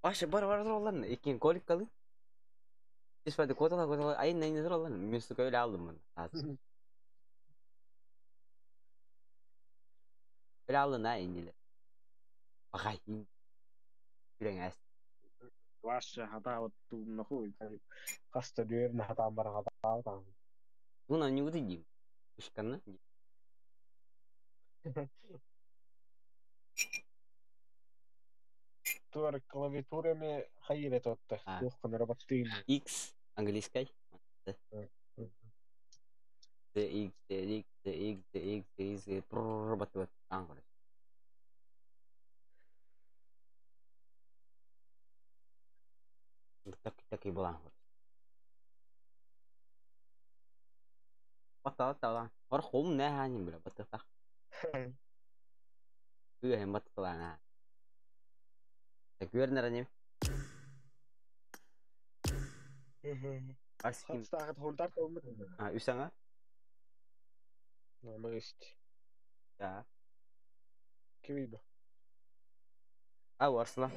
Aşağı var olan ikin kolik kalın. İspada kota ayın neyini zor olan. Müslük öyle aldım bunu. Öyle aldın ha İngiliz. Bakay. Bilen as. Varsha hata wattu nahu kasta duyerna hata mara hata. Buna nyugu tijim. Işkanna. Tuor klaviaturami hayret otta. Tuohkan rabattiin. X Angliskay. DX bat angol. Taki bolan. Bata lan. Hor khum ne hanin bila bata tak. Cứ hemat kelana. Teguer naranya. Askim. Staat hontar komen. Usanga. Nou, maar is het. Ja. Kiwiba. Arslan.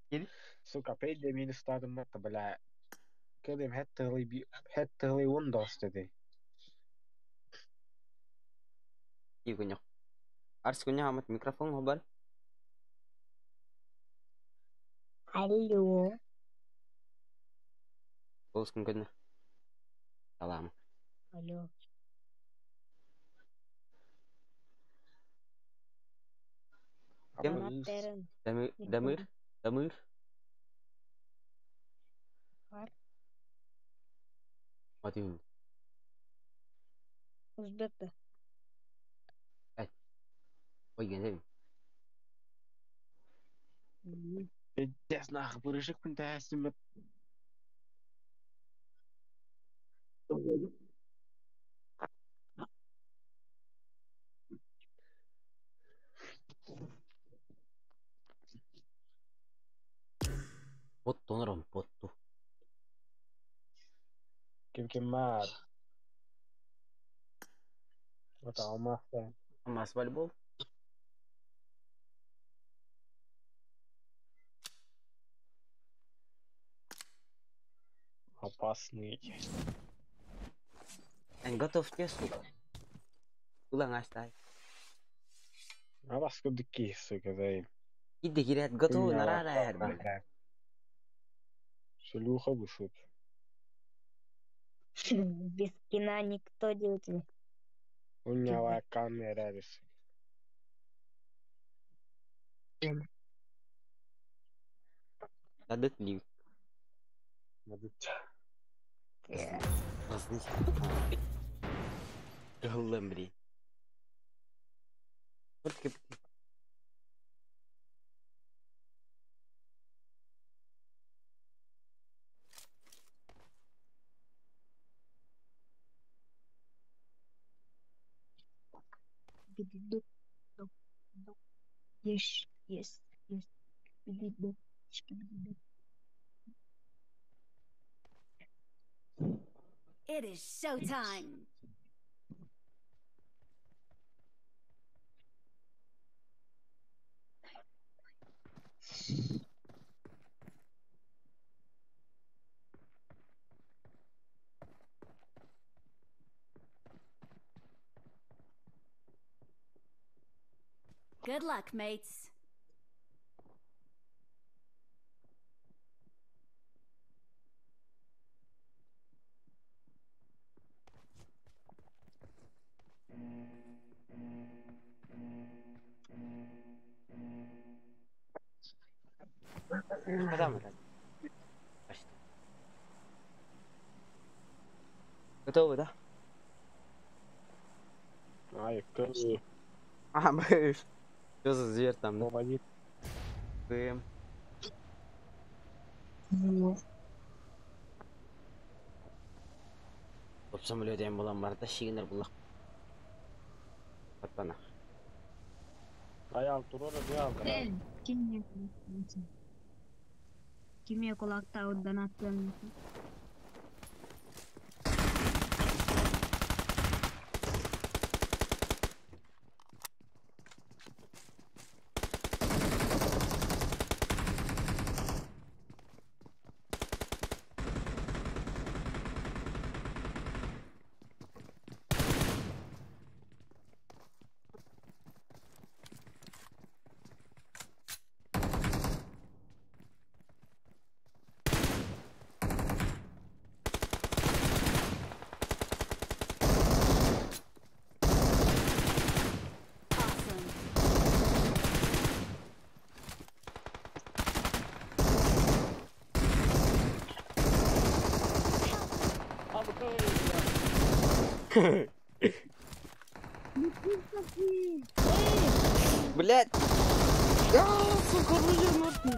Gel. Så kapel de min staat om te bela. Kadem het Windows dedi. Iya kunyok. Ars kunyok amat mikrofon hobal. Алло. Bos kunyok. Salam. Алло. Канаттерин. Damir. Var. Матин. Узбекті. Ой, генем. Честно, бурышек пun тәсім. Pottu naron pottu. Kim maar. Wat allemaal zijn. Mas volleyball. Опасный. Готов тесту. Ulang astai. Alas kuitenkin suka sai. Ide kiret готов нарара herbe. Шлюха вышел. Без кино никто делать не. Уняла камера решил. Dadet liu. Asli. Gallem bri. Porque Yes. It is showtime. Good luck, mates. Adam. Готовы, да? Ай, круто. Мы что за зверь там? Молодец. КМ. Топ самолетен болан барда шигинер булак. Паттана. Аял турора не алды. Кимия кулакта отдан аттым. Блядь! Сука, рулю нахуй!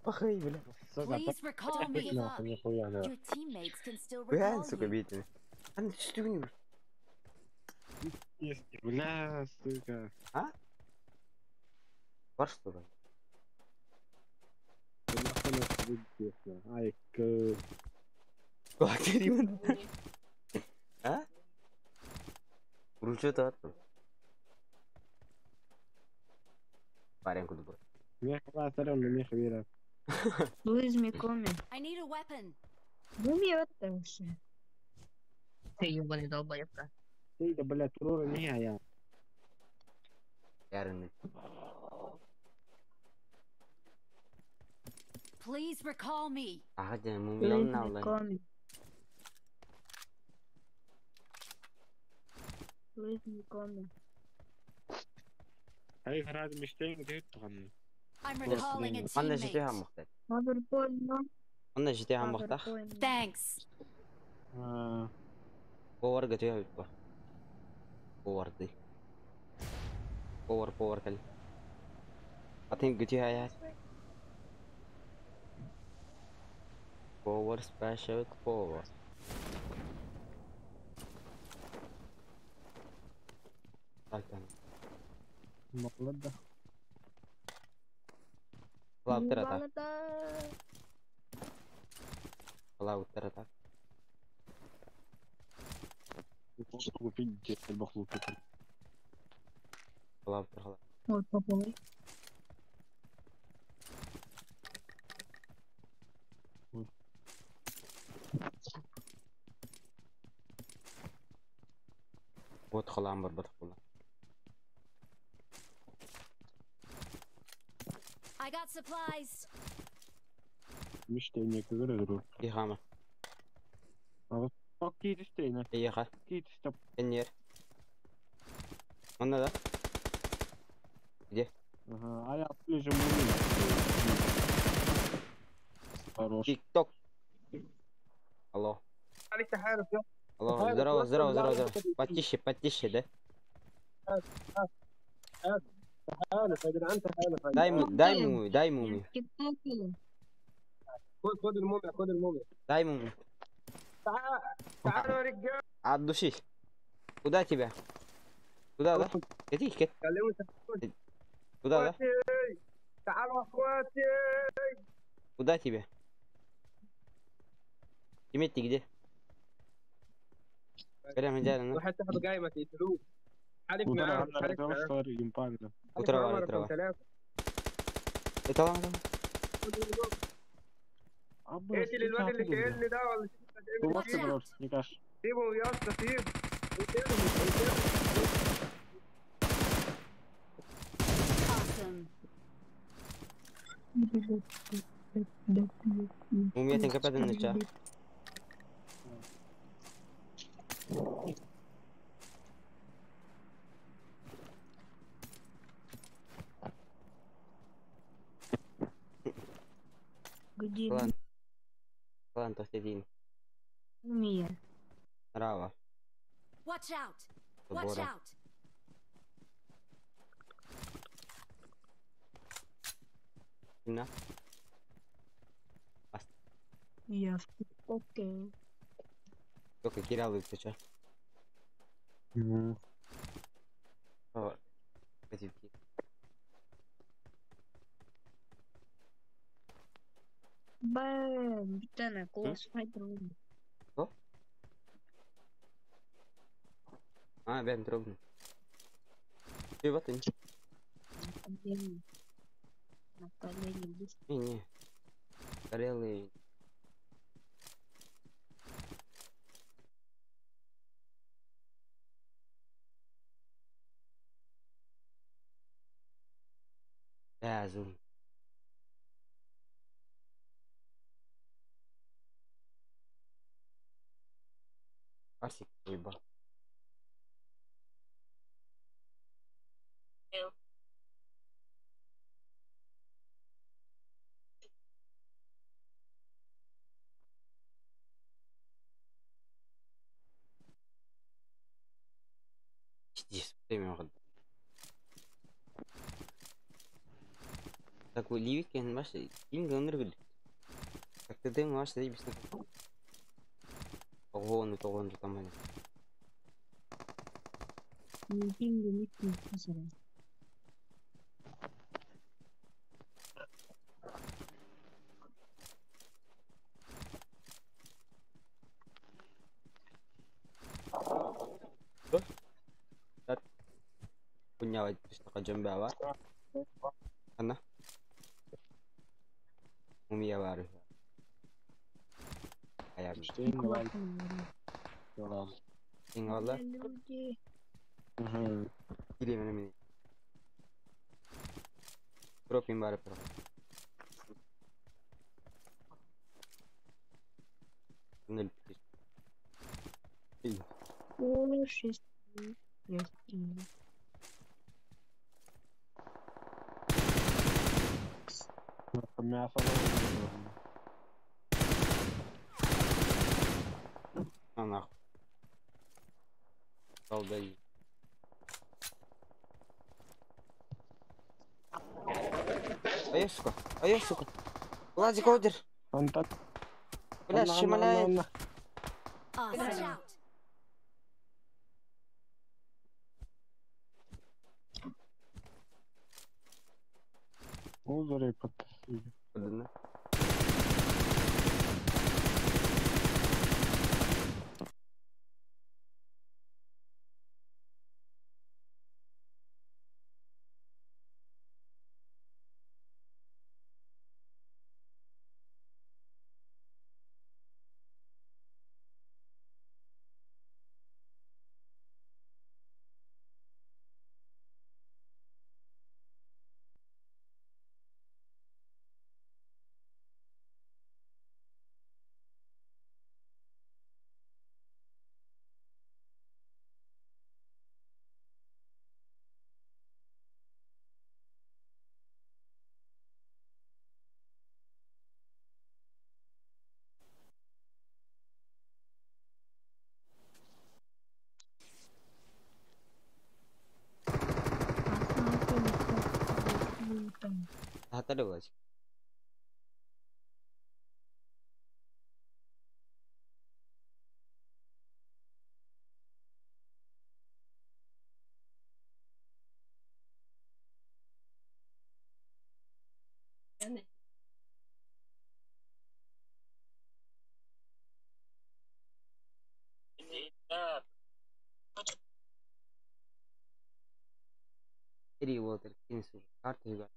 Пахай, блядь. Сука, Please recall так me. нахуй, нихуя, да. Your teammates can still recall Блядь, сука, you. бейте. А ну что ты не... Бля, сука. А? Бар что ли? Да нахуй нас будет тесно. Ай, к... Лактеримон. А? Ручу-то открыл. Парень куда был? Мех лазером, но мех вера. Луиз Микоми. I need a weapon. Убьет вообще. Ты ебаный долбоебка. Ты, да, блядь, урора не я. Ярный. Please recall me. Ага, да, ему Луиз миллион надо. Микоми. Луиз Микоми. Ай, град мечтаем, где это он? I'm Просто recalling a не- Он на GTA teammate. мохтать. Мазерпойно. Он на GTA мохтах. Thanks. Повар GTA бар. Поварды. Повар кал. Атың GTA я. Повар special повар. Так. Молодо. Лаутер атак. Лаутер атак. Можно купить 10 бахлов. Лаутер. Вот попой. Вот халам бар бар. I got supplies. Мечтание, как говорю. Ихама. Какие-то стейны, Иха. какие-то стоп. Энер. Он надо. Ага, а я ближе муми. Хорош. Тик-ток. Алло. عليك تحالف يا Алло, здорово. Потише, да? تحالف يا جدعان تحالف. Дай ему. Тик-токи. خد الموميا خد الموميا. Дай ему. تعالوا يا رجال. От души. Куда тебя? Куда, да? Иди, كلموا Куда, да? اخواتي. تعالوا اخواتي. Куда тебе? Тимет ты где? Прямо идеально. واحد تحت قايمة يقتلوه. حالف معاهم حالف معاهم. Утрова. Это ладно. اقتل الواد اللي شايلني ده ولا Watch out. سيبه يا اسطى سيبه. Awesome. Mumia tem capaz de deixar. Где Ладно, то один. Мия? Рава. Watch out. Watch Забора. out. На. Я в тик-токе. Только Кирилл выключай. Позитив. Бэм, битана, класс файтру. Ben трогну. Ты вот они. На колени быстро. Не. Горелый. Зум. Арсик уебал. Такой ливикен башы кийинге өнөр билет. Тактеден башы дей бисин. Тогону таман. Pingo metti pasare. Punya pistaka jembawa. Ana. Mumia baru. Ayam. Staying alive. Yalan. Tinggallah. Люди. Kiri mana ini. Dropin baru pro. Nel. Iya. О, 6. Есть. Мясо. На нахуй. Колдай. Ай, сука. Лади кодер. Он так. Бля, шималяет. Watch out! Узори подтащили. Подана. Hata ada gak sih? Jadi Walter ini kartu juga.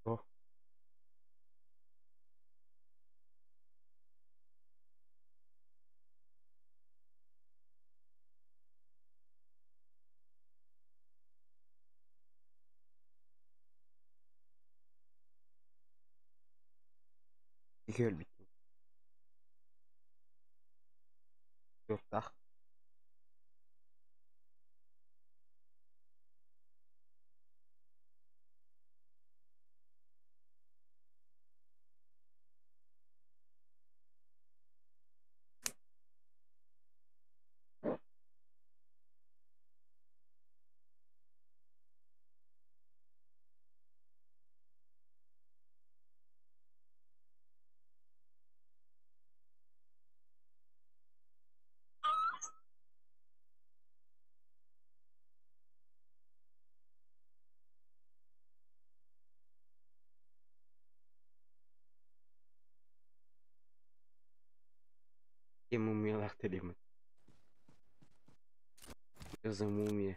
Oh, güzel bitti. Yok daha. karakteriyim. Kızım Mumya.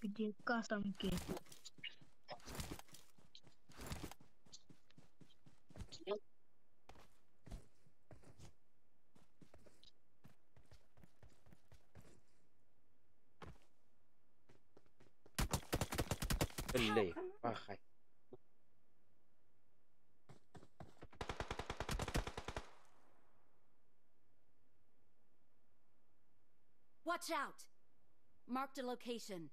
Где кастомки? اللي واخي Watch out! Marked a location.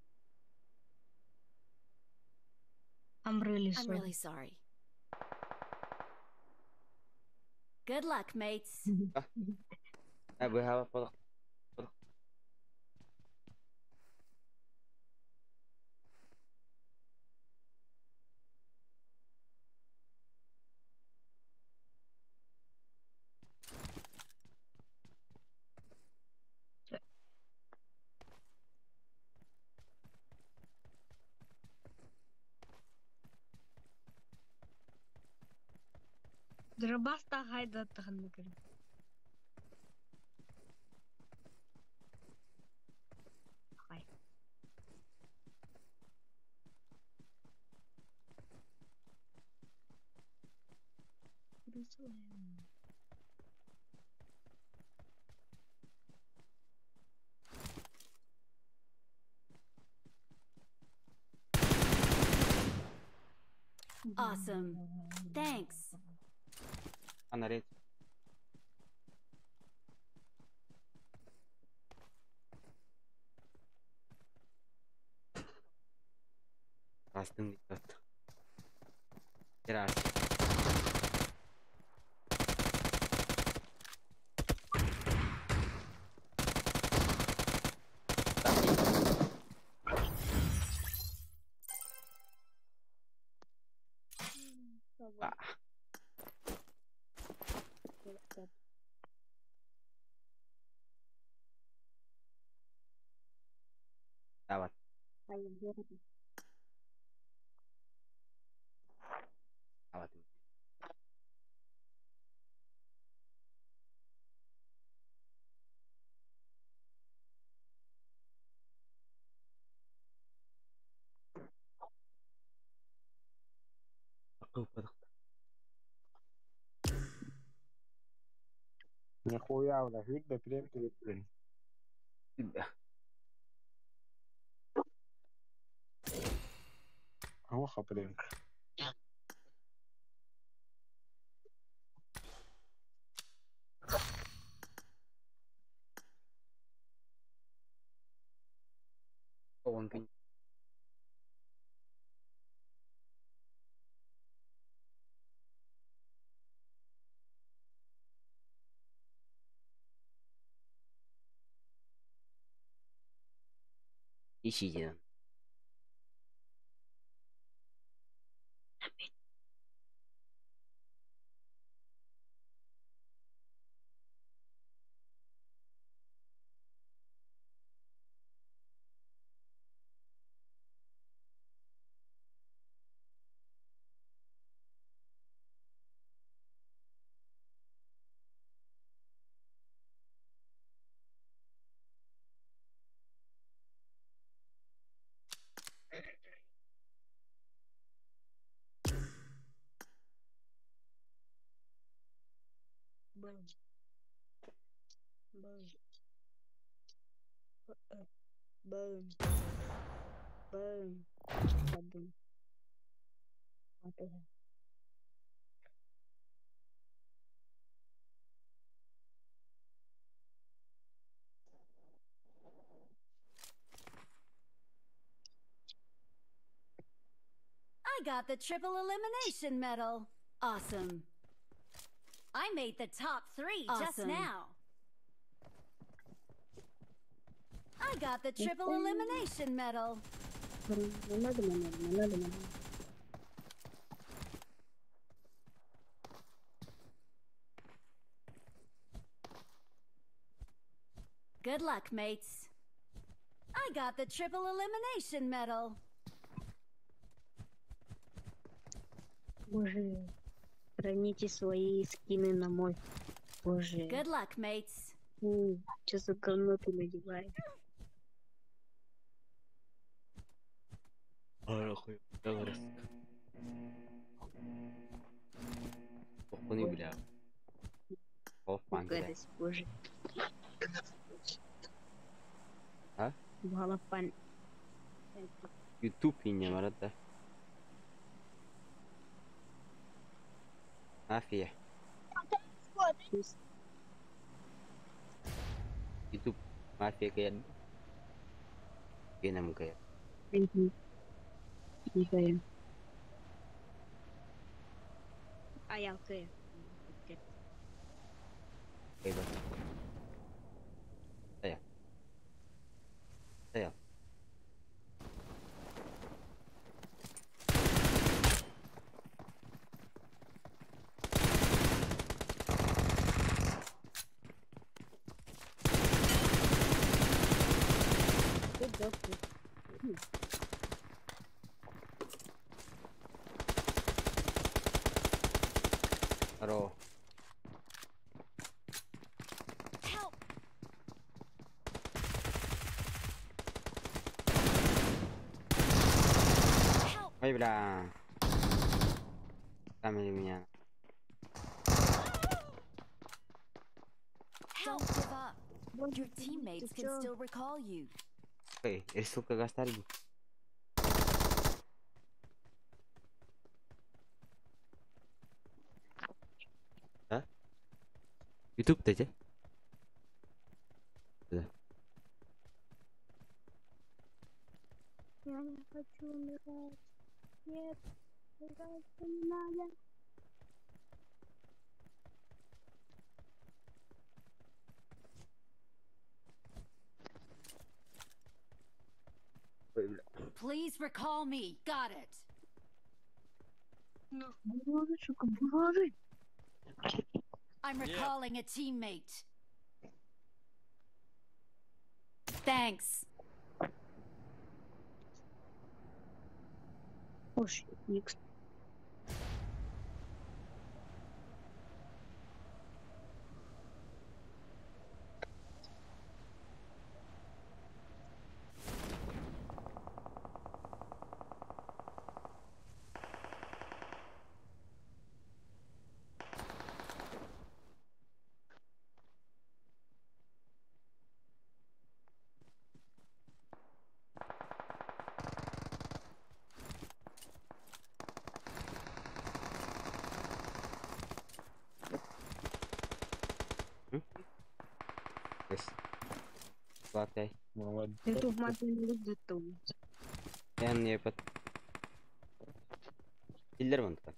I'm really I'm sorry. really sorry. Good luck, mates. ابو هوا فرق. Дробаста хайда тахныкыр. Хай. Awesome. Thanks. انا ريت Bastım dikkat. Gel artık. Ah, dapat. Dapat. Aku pada Нихуя, бля, видно, прям перед блин. Ох, блин. kawan pin. Ищите. Boom. Boom. Boom. Boom. Boom. What the hell? I got the triple elimination medal. Awesome. I made the top 3 just Awesome. now. I got the triple elimination medal. Good luck, mates. I got the triple elimination medal. Боже, храните свои скины на мой. Боже, Good luck, mates. что за говно ты надеваешь? Нахуй. Долларов. Охуенный, бля. Олфман, бля. Гадость, боже. А? Балапан. YouTube ине var hatta. Мафия. YouTube мафия kayak Vietnam kayak. Никая. А я окей. Kayak apa? Saya. Aro. Help! Help! Ой, бля. Камень у меня. Don't give up. Your teammates can still recall you. Ой, решил как оставить. А? YouTube дайте. Да. Я не хочу умирать. Нет, умирать не надо. Ой, бля. Please recall me. Got it. Боже, сука, боже. I'm recalling a teammate. Thanks. Ошиб, никс. Yes. Pakai. Молодец. Это в мобильном виду. Yang ni dapat. Killer mi bak.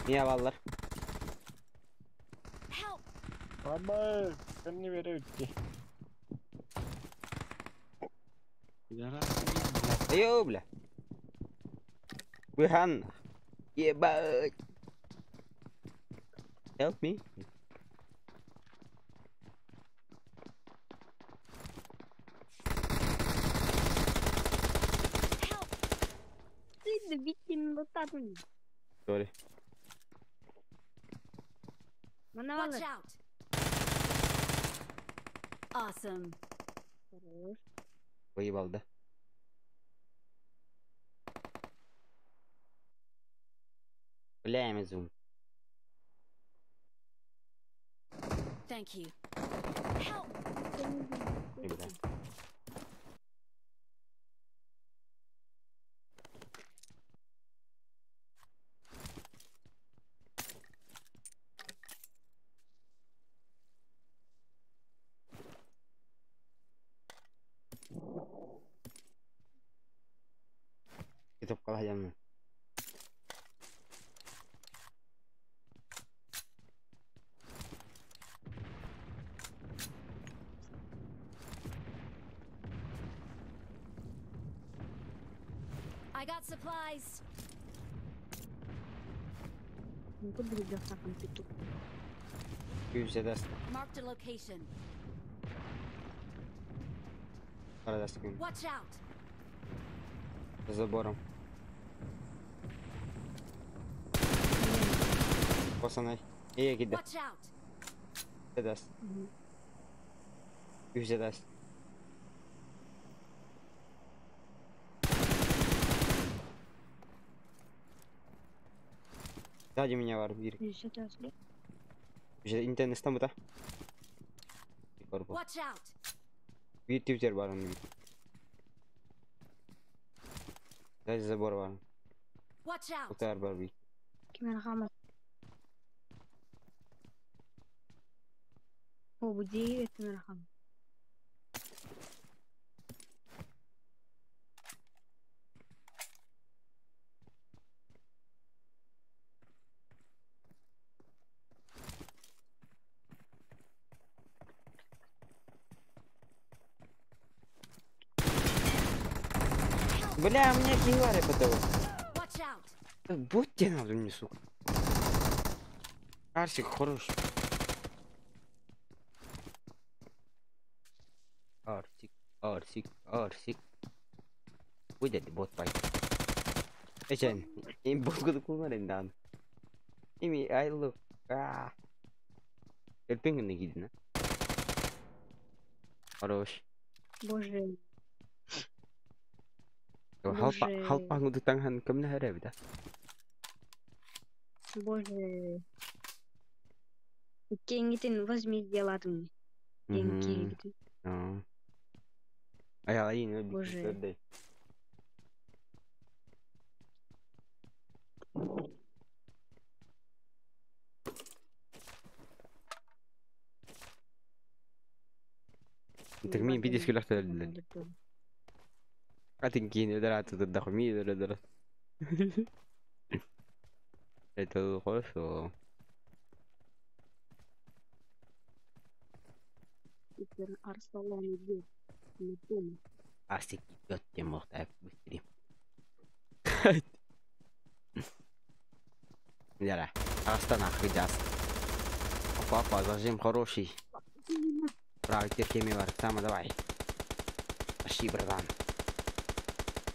Niye vallar? Help! Баба, не верю тебе. Ayo, bля. Wihan. Ебать. Help me. Help! Ты добить не тату. Sorry. Watch out! Awesome. Хорош. Поебал, да? Бля, Амазон. Thank you. Help! Бля. Kitap kalah jamnya. I got supplies. Ну-ка, блядь, саком петух. Yüzde de Marked a location. Парадоксально. Watch out! За забором. Пацаны. И гиде. Watch out! Даст. Мгм. Юзе даст. Сзади меня вар бир. Здесь это ослеп. Уже интернет там это. Watch out! Bir Twitter var onun. Сзади забор var. Watch out! Utar var bir. Кемер хамат. О, буди, кемер хамат. Бля, у меня хилари потом. Watch out! Будьте надо мне, сука. Арсик хороший. Арсик. Выйдет бот пай. Эчен, им бугуду кулариндан. Ими айлу. Эльпинг не гидна. Хорош. Боже. Халпан уду танхан камна харабида. Боже. Кенгитин возьми деладым. Кенгитин. А я один Боже. обидел. انت مين بيدي في الاختيار اللي هتنجيني درعت تدخل مين درعت это хорошо. Теперь Арсалан идет. Не помню. Арсик идет, тебе мог так быстрее. Яра, Астана хидас. Папа, зажим хороший. Правый терпимый вар, сама давай. Пошли, братан.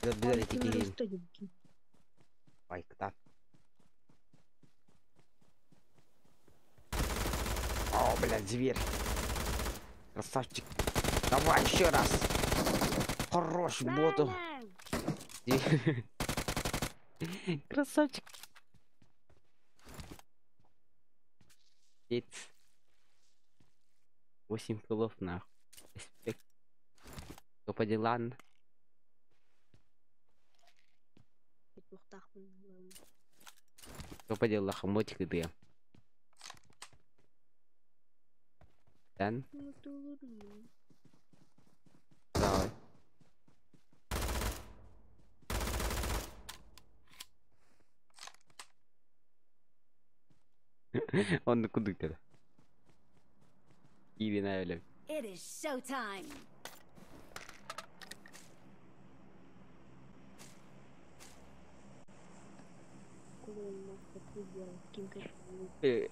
Забирай такие. Ой, так. О, блядь, зверь. Красавчик. Давай еще раз. Хорош, боту. Красавчик. Пиц. 8 килов нахуй. Респект. Что по делам? Что по делам? Мотик и ты. Dan. Rồi. Он куда ты? Или наверное. It is showtime!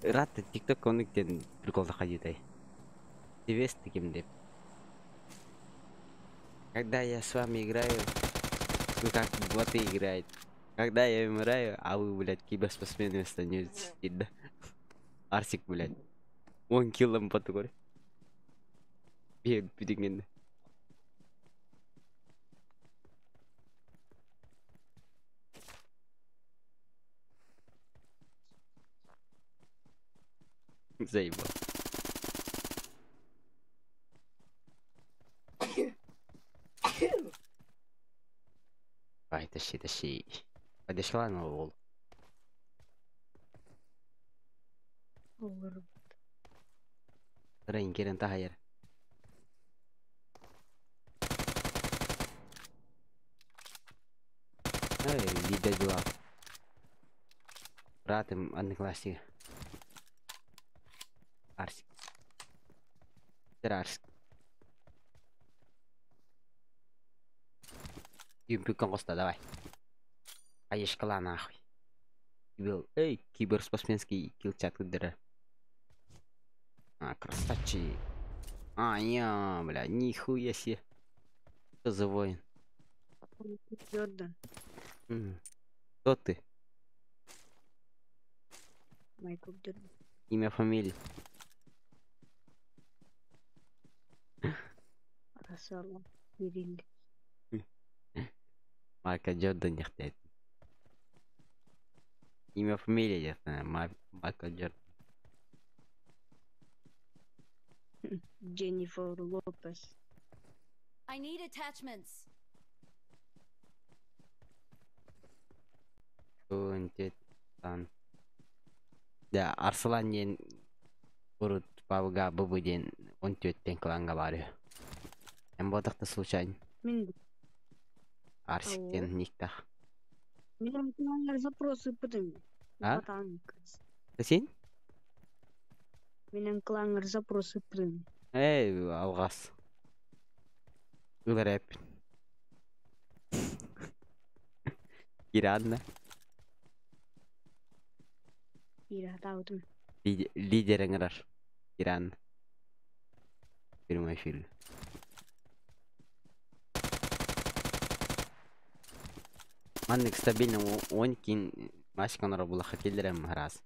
Рад TikTok он где прикол заходит ай. Вес таким деп. Когда я с вами играю, вы как боты играют. Когда я умираю, а вы, блядь, киберспортсмены становитесь, да? Арсик, блядь. Он киллом потом. Бедный. Заебал. Ай, тащи. Подошла на вол. Рейнкерен тахайер. Эй, видать была. Братом одноклассник. Арсик. Арсик. Юмпикон коста, давай. А я шкала нахуй. Эй, киберспортсменский килчат дыра. А, красавчик. А, я, бля, нихуя себе. Что за воин? Джордан, Кто ты? Майкл Джордан. Имя, фамилия? Расала. Ириль. Майкл Джордан не хотят. Имя, фамилия, я знаю. Майкл Джордан. Дженнифер Лопес. I need attachments. Тан. Да, Арслан ден урут бабыга быбы ден 14-тен кланга барıyor. Hem бодықты случайно. Мен Арсиктен никтах. Мен мына запросы пытым. А? Батанг. Сен? Менен клаңыр запросы пытым. Эй, алгас. Ылырап. Иранна. Ира таудым. Лидеріңірар. Иран. Прямой эфир. Манник стабильно он кин машкан рабулаха келдерем раз.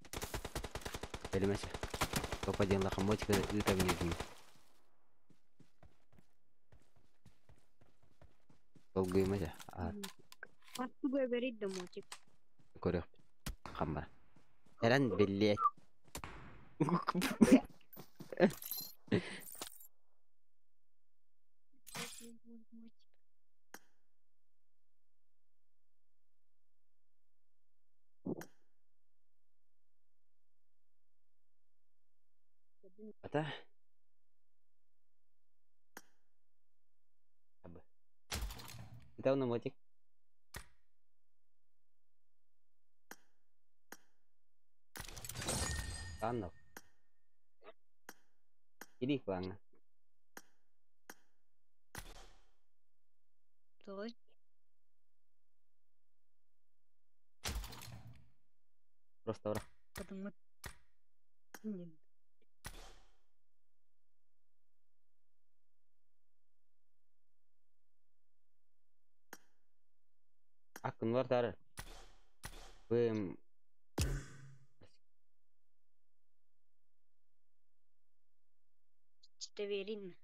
Келемесе. Топаден лаха мотика ытабинезим. Толгуймаja. Пастуга берит да мотик. Көрөп. Хамбар. Эрен белли. Ата. Абы. Kita una мотик. Танов. Иди кланга. Той. Просто враг. Потому нет. Akın var tarı. Bım. Что верин.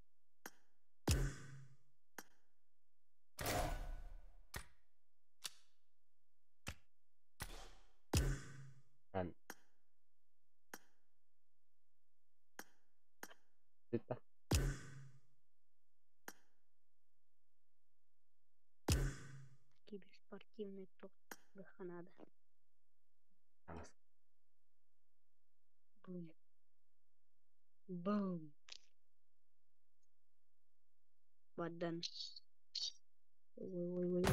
Kan. Kita. Киберспортивный топ. Выханада. Tangas. Бум. Бум. Бадан. Ой.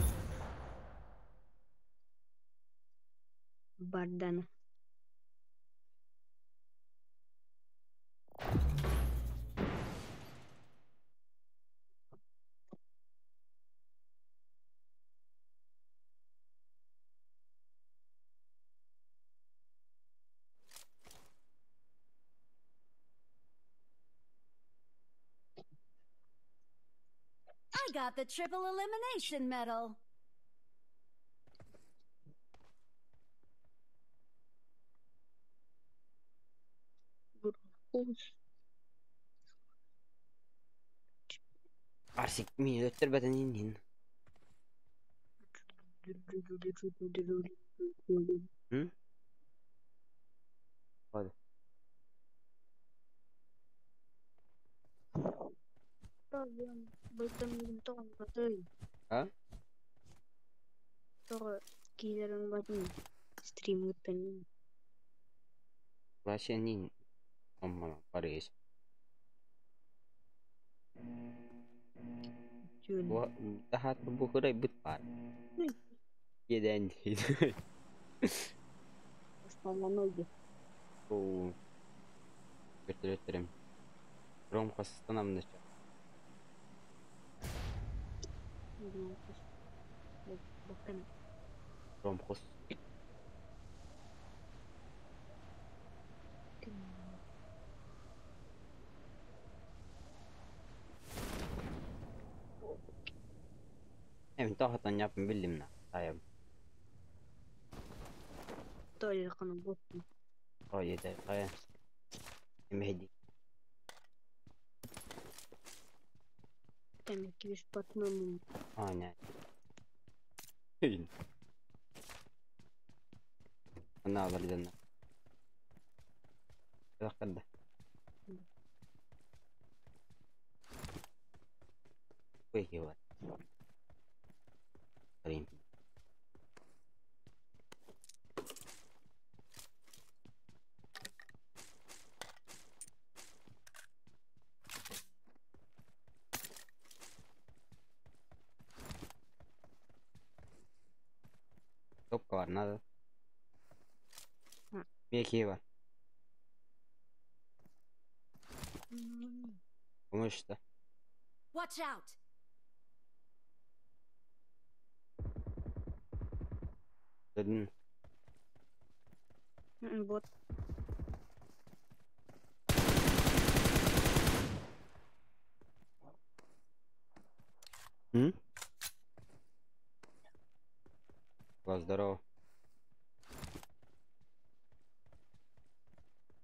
Бадан. I got the triple elimination medal. Arsik mi ötür beden inin. Hı? Hadi. Байтам тон батай. Ha? Sonra giderim bakayım. Stream öpen. Вообще не. Амма париж. Jun. Bu daha bu kadar bit var. Yeden değil. Основной. Bu götürürüm. Ромка станам начал. Bakın. Ромкус. Тахатан япын билдим на. Таям. Только на бот. Ой, это тая. Имеди. Там кивиш патман. А, не. Она валидана. Лакад. Выигрывай. Рим. Topka var nada. Mira aquí va. ¿Cómo está? Watch out! Dedin. Бот. М? Класс, здорово.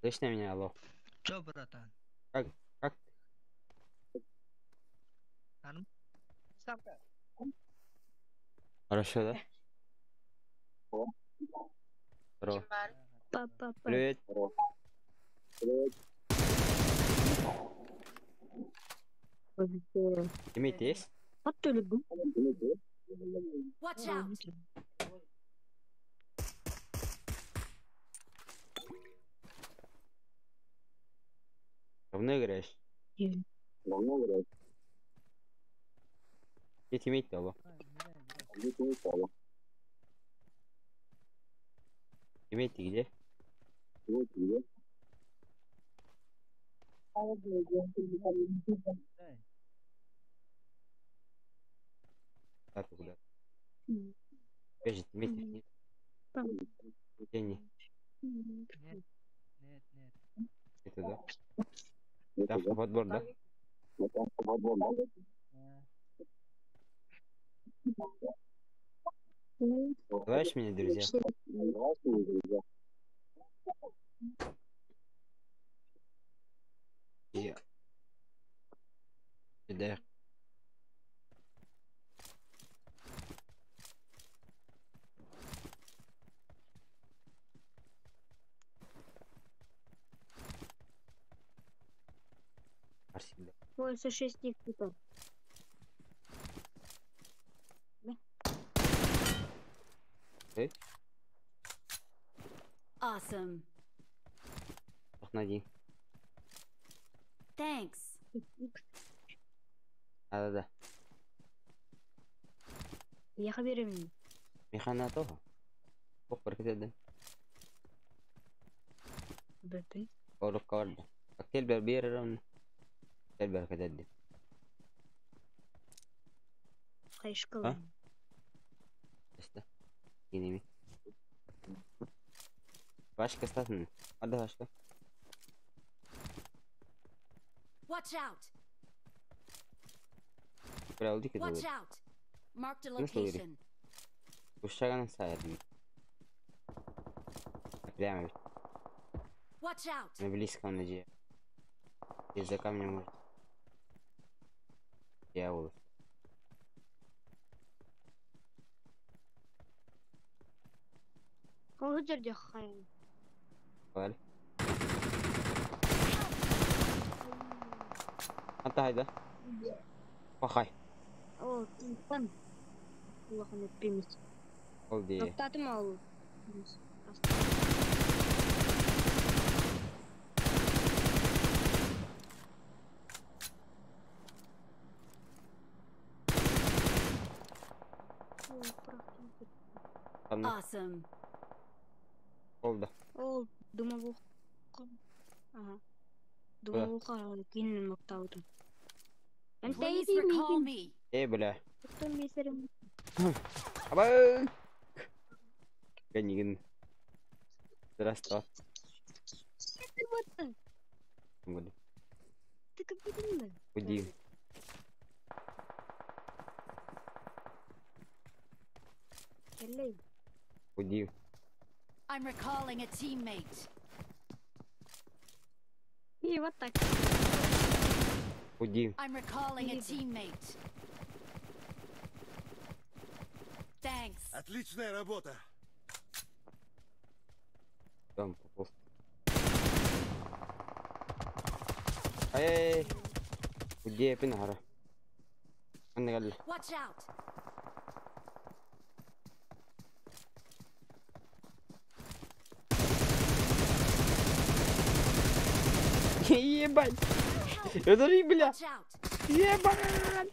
Слышно меня, алло? Чё, братан? Как? Норм- Самка. Хорошо, да? Здорово. Папа. Привет. Имейт есть? Вот ты люблю. Watch out! Давно играешь? Где тиммейт, алло? Тиммейт ты где? А ты куда? Опять же, тиммейт нет. Где они? Нет. Это да? Завтра подбор, да? Знаешь меня, друзья? Я. Да. Спасибо. Ой, со 6 кто. Awesome. Нади. Thanks. Да. Я берем. Механа того. Поппер кده. Бэпи. Кор кор. Коктейль берберон. Коктейль кده. Хайшкала. İşte. Yine mi? Başka statın. Hadi başka. Watch out! Böyle oldu ki Watch doğru. out! Marked a Nasıl öyle? location. Uşağının sayarım. Прямо. Watch out! На близком надеюсь. И за камнем может. Я улыб. Кого жерде хайын? Var. Атайда. Пахай. О, тинтан. Аллахын өтпейміз. Ол де. Тоқтатым ал. Tamam. Awesome. Oldu. Ол думал. Ага. Думал, кинен мактаудым. Please recall me. Бля. Кто месерим? Абай. Канигин. Здравствуй. Вот. Буду. Ты как будто. Буди. Келей. Уди. I'm recalling a teammate. И вот так. Уди. I'm recalling a Иди. teammate. Thanks. Отличная работа. Там пополз. Ай. Уди пинара. Анна قال Watch out. ебать. Это же, бля. Watch out. Ебать.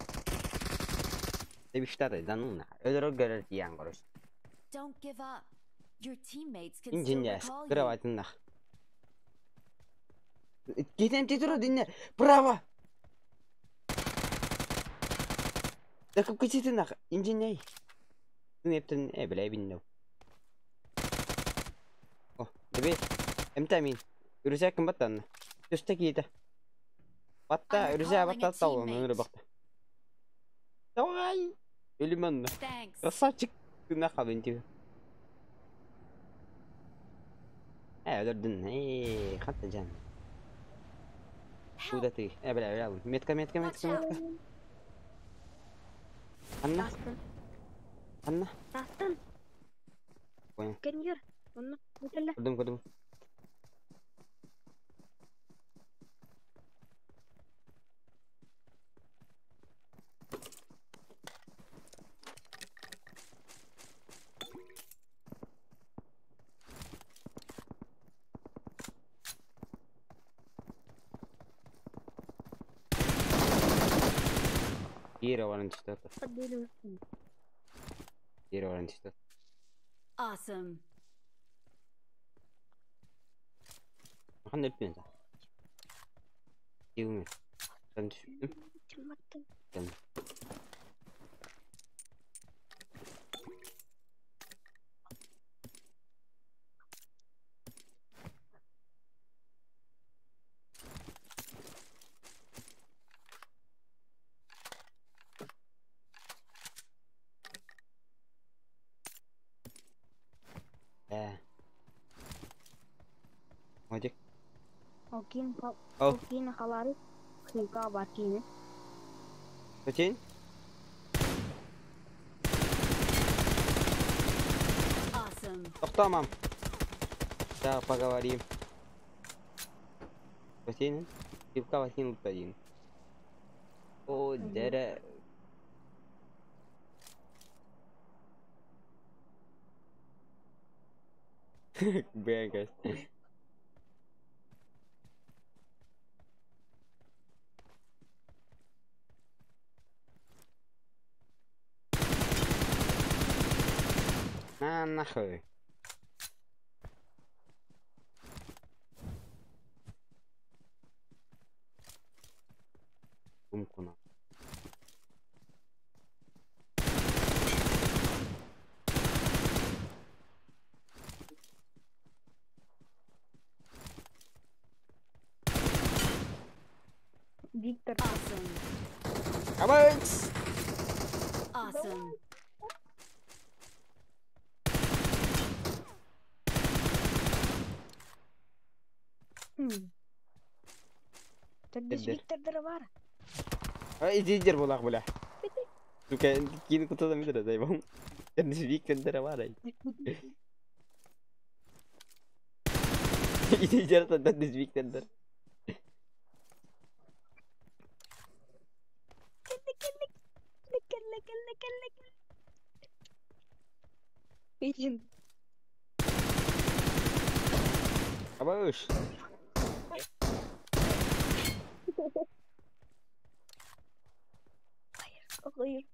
Ты что ты, да ну на. Это говорит ян, короче. Don't give up. Your teammates can still Инженер, recall you. кровать нах. Кетен тетро дине. Право. Да как ты нах, инженер. Ты ептен, бля, бинно. О, давай. Эмтамин. Юрзя кем баттан. Төстө кийди. Батта, юрзя батта тау, мөңрө бакта. Давай. Элиман. Thanks. Красавчик. Ты нахал инти. دردن خدت جنب سودتي بلا متكا أنا Тастан. أنا Тастан. وين Кеньер. Он утеле. قدم كيرا ولا انت شتات Подбили. كيرا ولا انت شتات Awesome. ما خلنا البين صح يومي انت Чематан. واديك Окин. أو. Окин халари. Хинка бакине. فتين Awesome. اختامم да поговорим فتين يبقى فتين البدين او درا بينكس нахуй ممكن Виктор. Awesome. абакс Awesome. Так без Эддер. Виктор Дровара. иди дер болак бля сука кин кута да мидра дай бам это вик кендера варай иди дер та да вик кендер Виден. абаш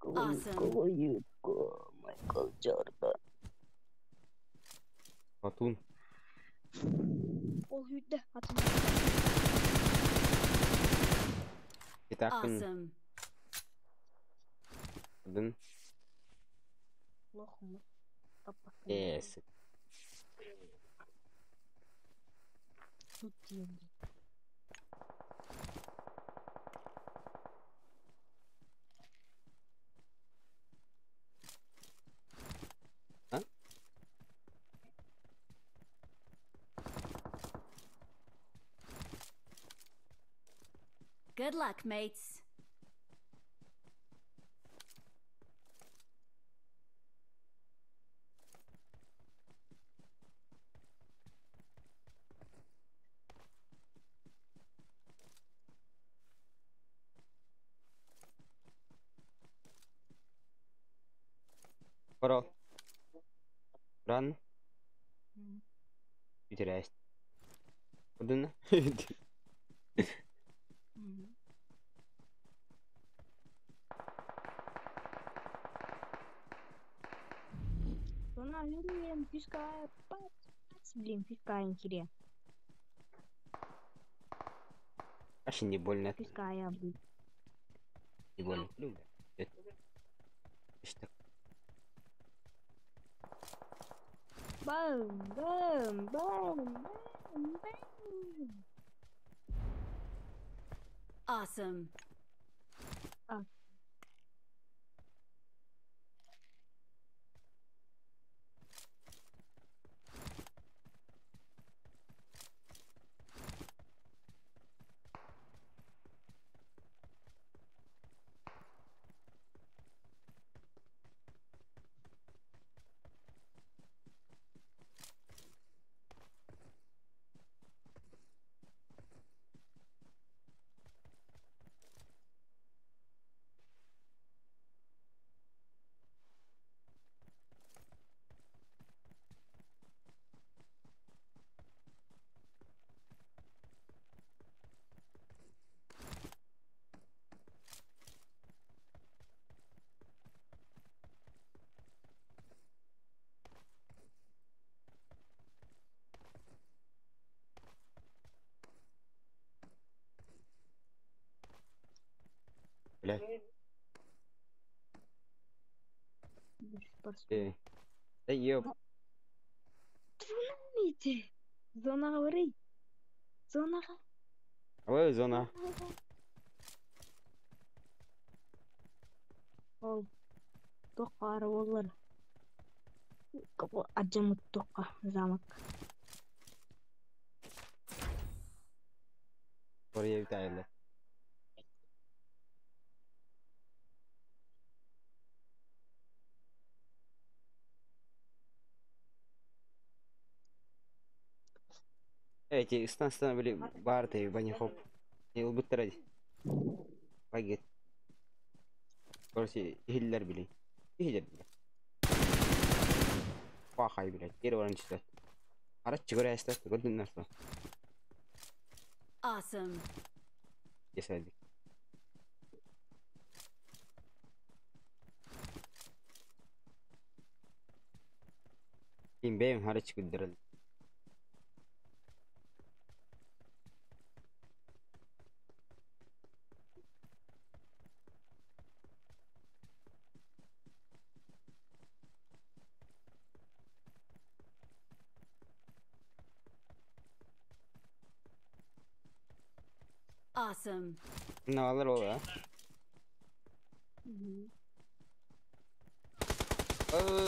Awesome. Майкл Джордан. атун Ол үйді атым. китакын Awesome. дын Лохмы. эс Тут деньги. Good luck, mates. Bro. Run. Теряюсь. Куда? Зона, блин, пускай. Блин, пускай, интересно. Аж не больно. Пускай я буду. Не больно. Что? Бам, бам, бам, бам, бам. Awesome. Блядь. Да ёп. Видите? Зона говори. Зона. Ой, зона. Ол. Тоқары олар. Аджамут тоқа замок. Oraya bir tane. Эти станции были барты, банихоп. И убытради. Пагет. Короче, хиллер били. Хиллер били. Пахай, блядь. Первый раньше стать. Арат чигора стать. Годин нас. Awesome. Если. Им бейм харат чигуддерал. Awesome. Ne alır o ya?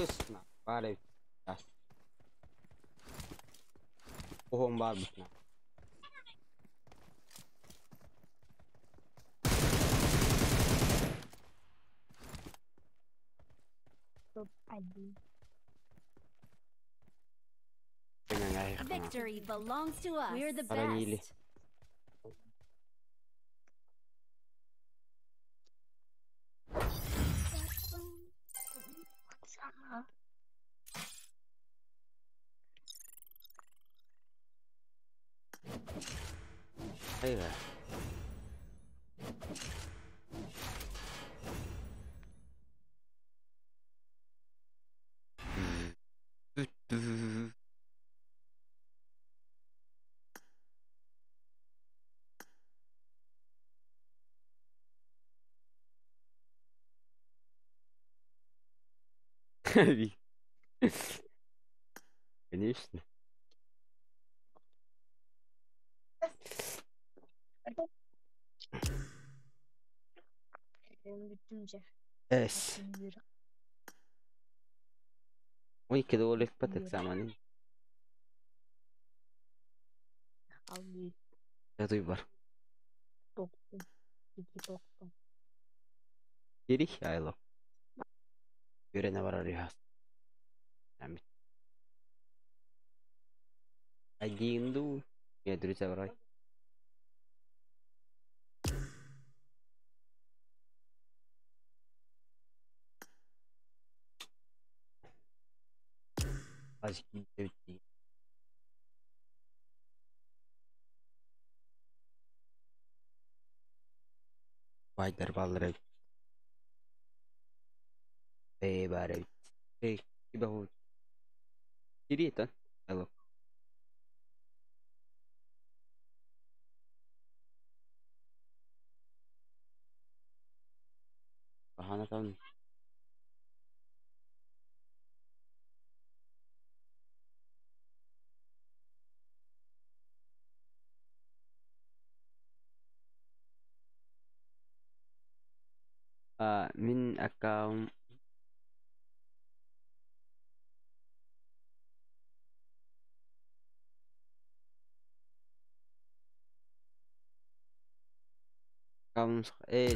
Isna. Bari. Pohon var mı? Топ-1. Victory belongs to us. We're the Хоронили. best. Hayır. Конечно. Ben bütünce. Es. 12 dolarlık patık zamanı. Aldı. Ya duy var. Toplu. Тики-ток. Jadi ya lo. Kira na para rihas. Amit. Ajin tu. Ya terus apa? Asyik kita. Fighter baller. Bare. Iba ho. Jadi itu. Halo. Bahana tahun. Min account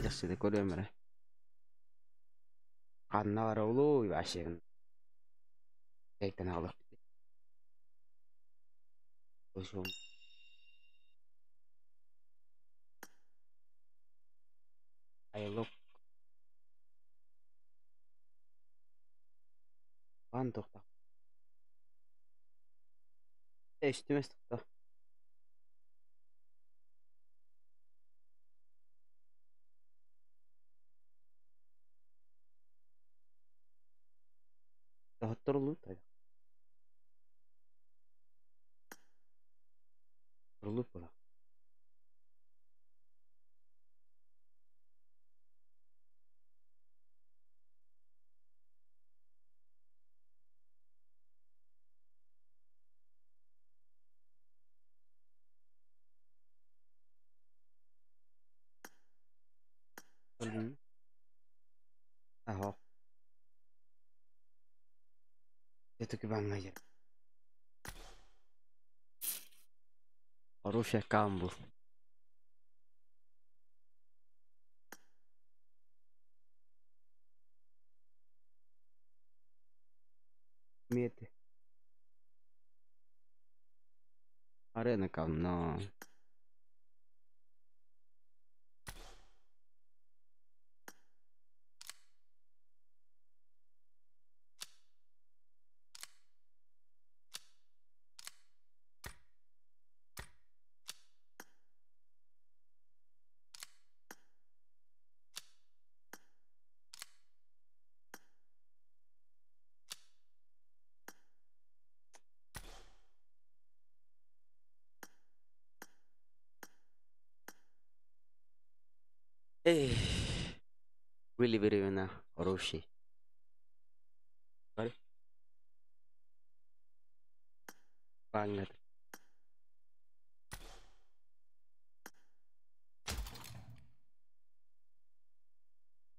jaksa de kode mare. Kanna warulu ibashin. Tekten alak. Ushum. Ayo kantok ta. İstemez ta. Tahturlu ta. Turlu pula. Aho. Itu ki bang aja. Rusya kambu. Miete. Arena kam no. Eh. Willy berena Rushi. Bari. Banget.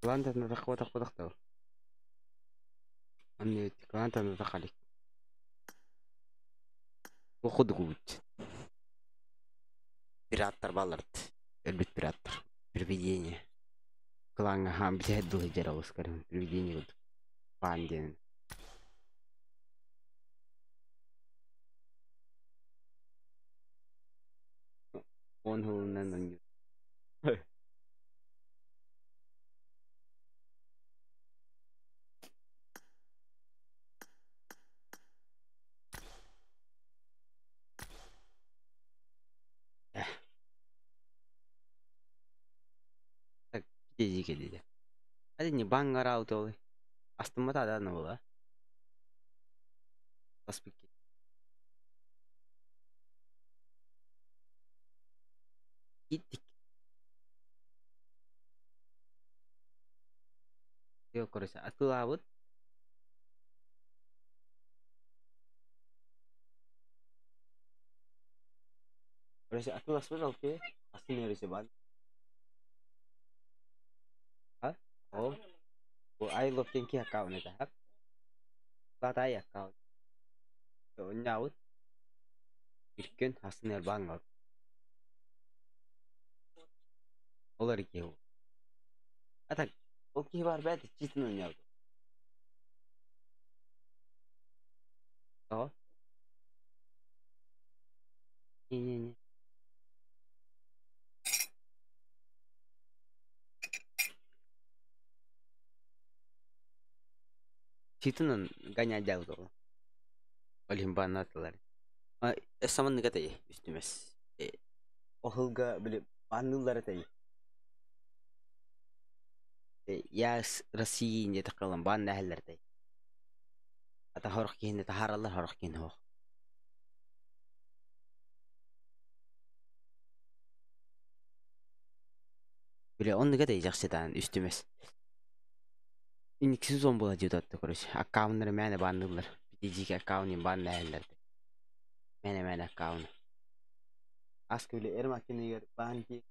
Lantas natak watak tau. Anni lantas natak عليك. وخد قوت. Pirater Ballard. Эльбит пиратер. Привидение. Клан ага, блядь, долго дерал, скажем. Привидение вот. Пандин. Он ху на наню. Так, иди. Ada ni bangar auto. Astımda ada ne ola? Pas pikir. Gittik. Yok orası. Atıl avut. Orası atıl asıl oke. Asıl neresi ban? Ha? Oh. Bu I love yang kia kau ni tahap. Tata ya kau. Yo nyaut. Birken asıl ner bangar. Олар екеуі. А так, ол кейбір бәді читін ойнауды. О, не-не-не. Читінін ғаня дәуді ол. Олимбан атылар. Саман ката ye üstümes. O hılga böyle bandılları da ya Россия инде тақалан бан нәһелләр дә. Ата хорох киһинде тахараллар хорох киһин хох. Böyle onu ката жақсыдан üstümes. İnikisi zon bola жутатты, короче. Аккауннары мәне бандылар. Бидижик аккаунын бан нәһелләр дә. Мәне аккаун. Аскы böyle эрмакинегер бан ки.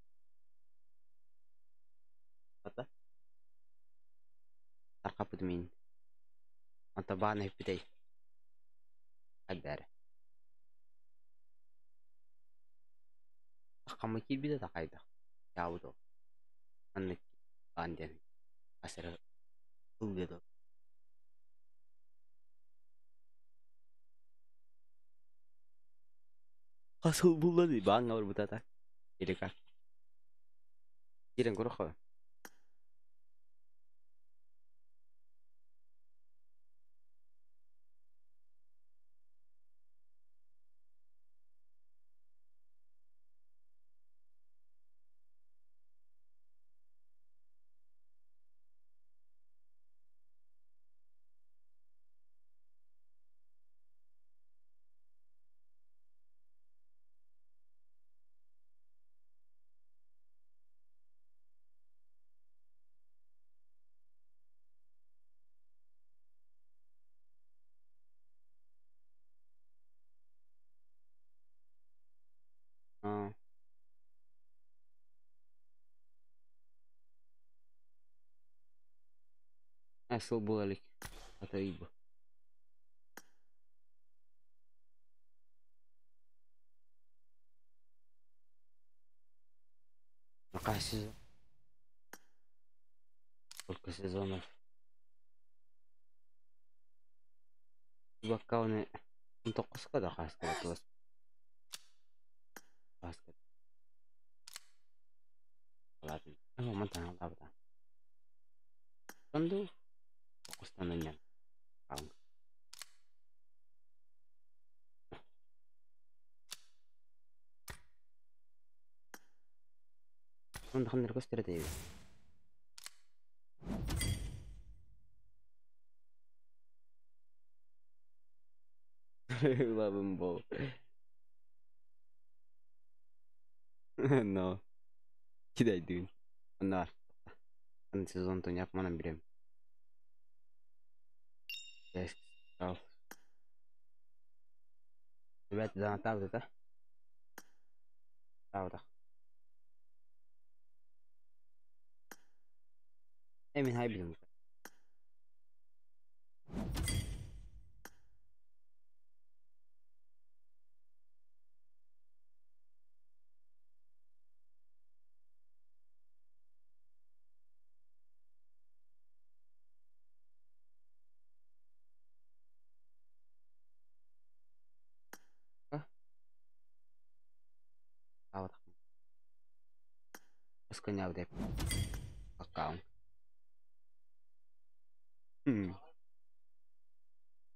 Ата. Тарқапыд мен. Anta baan hepitay. Agdare. Akama kilbide da kayda. Yawdo. Annak banden. Asara ulgedo. Asıl bulladı. Baan gawar butata. Ireka. Kiran korokho. Ah. Asıl bulalik. Ata ibu. Makasih. Сколько сезонов. Баккауны 9-ка да кастырып атабыз. Баскет. Ладно. Мантан алабыда. Сонду 9-тан ойнайм. Каун. Сонда кандай көстөрөт эби. Лабым бол. No. Кидай дүйүн. Анар. Аны сезонда ойнап манан берем. Yes. Ал. Бәт дан табды да. Табды. Эмин хай билем. Табды. Өскөн деп. Аккаун.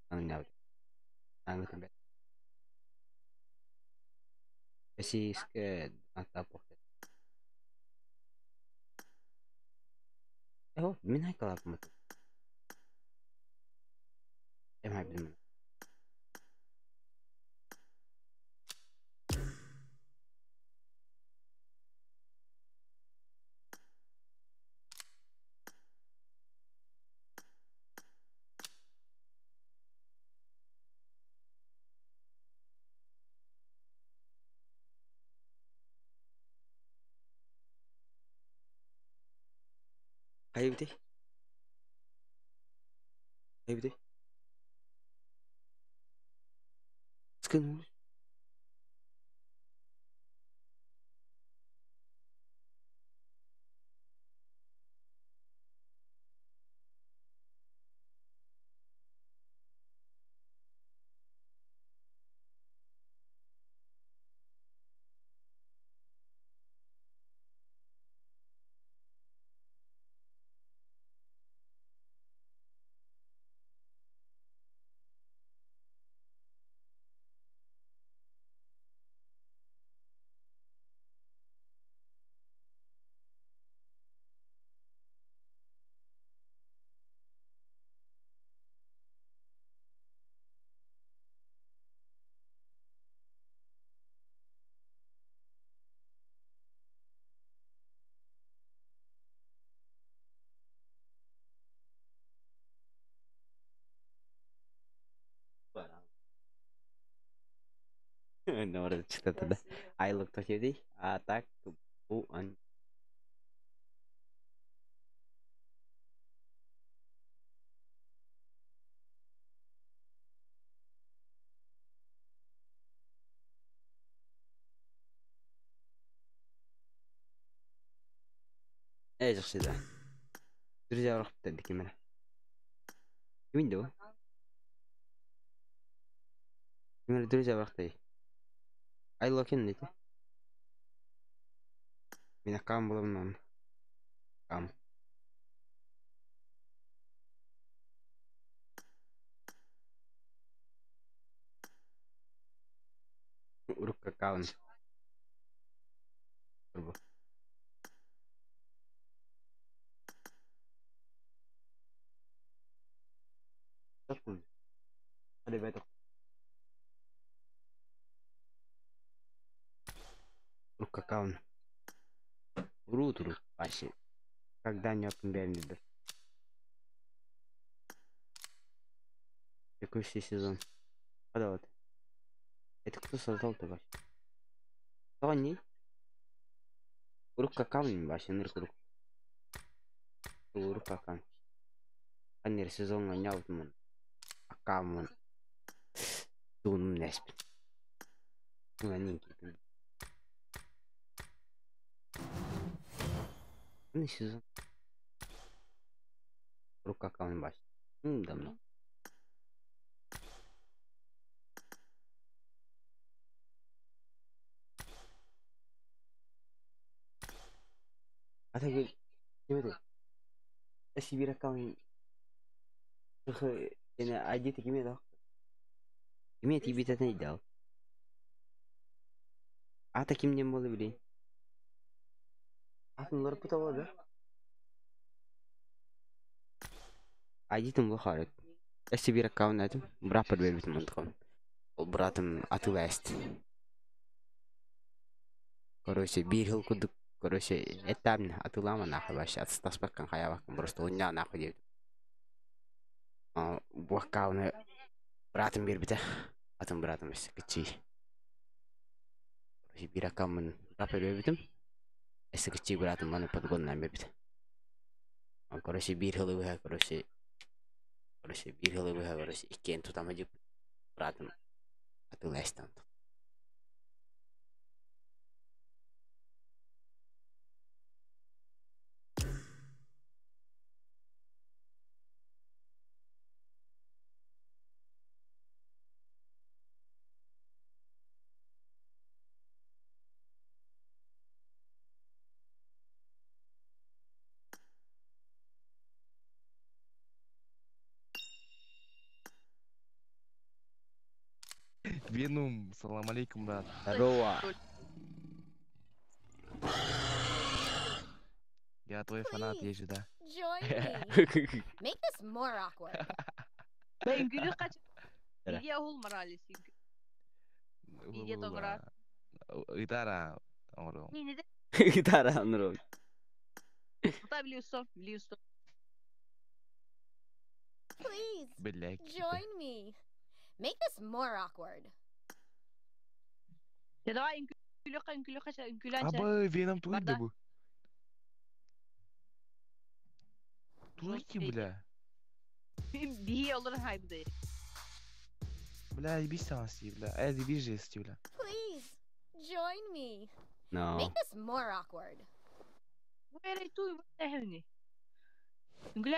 Анын аңгытын бет. Российская атапок. Мен айкалапмын. Эм хай билем. Кайбыты? Кайбыты? Скын. Nomor cerita dah. I look to you attack to bu an. ايش قصيدة ترجع روح تدي كاميرا مين دو كاميرا ترجع وقتي I look in it من كام بلون كام uruk كاون turbo تقول ada betok uruk كاون urut вообще когда не отберем текущий сезон когда вот это кто создал-то вообще кто они uruk كاون вообще нырк uruk كаун анер сезон гоняут мон акамон тун неспит маленький ну сезон рука каун баш давно а так gimana si bira kau ini aja tuh gimana gimana tibi tadi dah ata kim не было блин а ну лор путало да aja tuh mau харит si bira kau nanti berapa duit teman-teman братом отвест короче бирил кудук короче этапно атылама нахуй вообще отстаспакан хаявакан просто уня нахуй деп буакауны братым бербите атым братым işte кычи короче биракамын рапер бербитим işte кычи братым маны подгоннан бербите короче бир хылы выха короче бир хылы выха короче иккен тутама жеп братым атылаштан Веном, салам алейкум, брат. здорово Я твой фанат, езжи, да. Join me. Make this more awkward. Ben gülü kaç. Tara. Video olmaralısın. Video tomra. Гитара, oro. Yine de гитара нру tutabiliyorsun. Biliyorsun. Please Блядь. join me. Make this more awkward. Ya da gülü kaç. Gülü kaç. Абы, Веном твой Барда. да бы. Твойки, бля. Bir olur haydi. Бля, еби станции, бля. Еби жести, бля. Please join me. no Make this more awkward. Bu yere tu ehni. Gülü.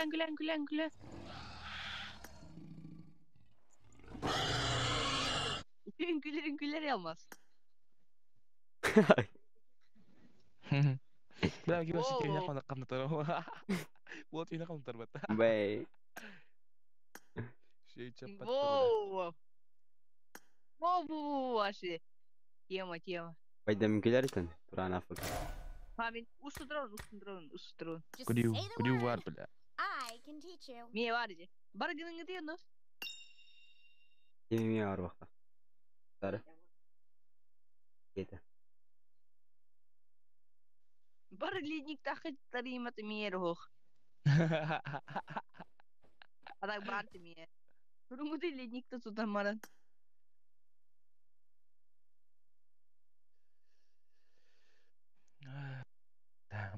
Güller yalmaz. Бля, киба Воу, сеть меня воу. кам натару. Вот меня кам тарбат. бай Şey çapat. Wow. Wow, aşı. Тема. пойдем гулять туран африка Pamin usudron. Just Курю, say the курю word. var bля. I can teach you. Miye var diye. Bargının gidiyor no. yemeğe var vakta sarı yeter Bar lidnik takı tarimat miye roh. Adak bart miye. Rumu de lidnik de tutan maran.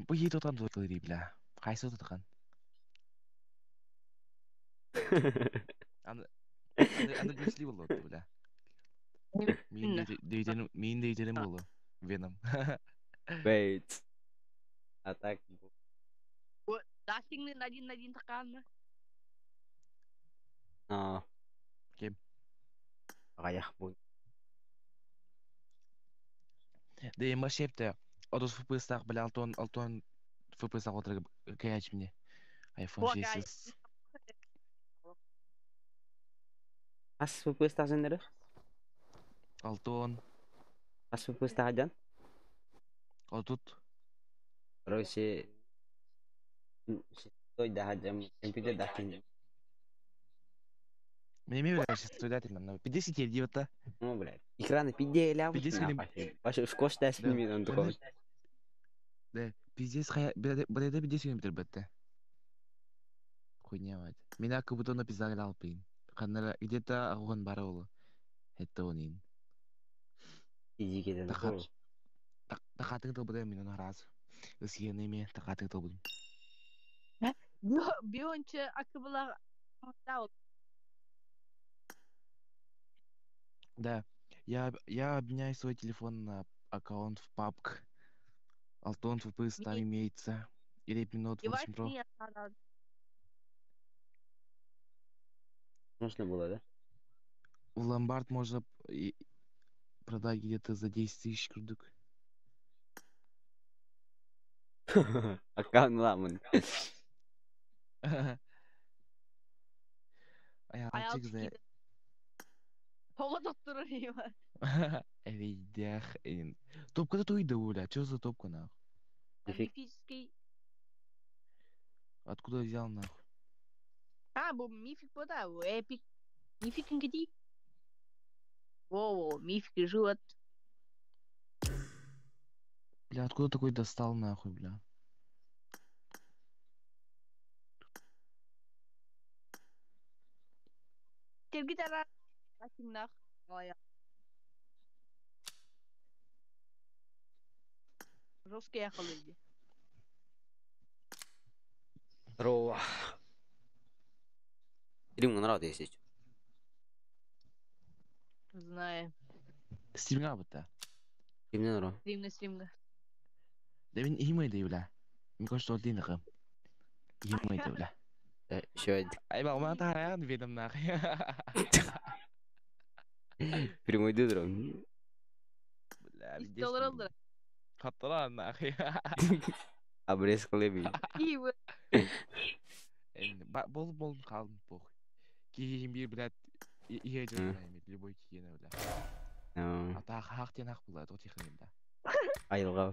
Bu yedi otan tutulur bile. Kaysa tutukan. Anda Bruce Lee oldu bile. Min deycenim oldu. Venom. Wait. Attack. Dashing na najin tekan. Oh, Kim? kayak bu. De ma şefte. Oduz FPS bile Alton FPS oturup kayaç mı? iPhone Wah, guys. 6s. Pas pupus sendiri. Alton. Pas pupus ajan. Altut. Terus si itu dah jam MP dah kini. Мне не нравится стрелять именно. 50 идиота. Ну, блядь. Экраны пиздели, а вы Пиздец, Ваши в кош даст Да, минут да, такой. Да, пиздец, бреда 50 минут бетте. Хуйня, мать. Меня как будто написали алпин. Канала где-то огонь бароло. Это он. Иди kita Такат. tuh. Такатын то bude minun раз. Өсгене ме такатын то будем. Бионче акыбыла дау. Да. Я обменяю свой телефон на аккаунт в PUBG. Алтон FPS там имеется. И минут 8 Pro. Можно было, да? В ломбард можно продать где-то за 10 тысяч крудок. Аккаунт ламын. Аялчык за... Тола доктора има. Эвидях. Топка-то туйда, Уля. Чё за топка, нахуй? Мифический. Откуда взял, нахуй? Бо мифик пода, эпик. Мифик где? Во, мифик живот. Бля, откуда такой достал, нахуй, бля? Гитара. Нах. Ой. Жесткий ехал. Здорово. Или мне нравится, если что. Знаю. Стримга быта. И мне нравится. Стримга. Да мен имейді, бля. Мен кажется, ол дейін имейді, бля. Еще один. Ай, ба, уман тараян ведім, нахуй. Прямой дыдром. Бля, İstiyorlar oldu. Катталан, нахуй. Обрез клеби. İyi bu. Бол қалдым, похуй. Кейін бір, блядь, ihe жүрмеймін, любой кигені, бля. Ата хақ тен хақ болады, о тихін, бля. Айылға.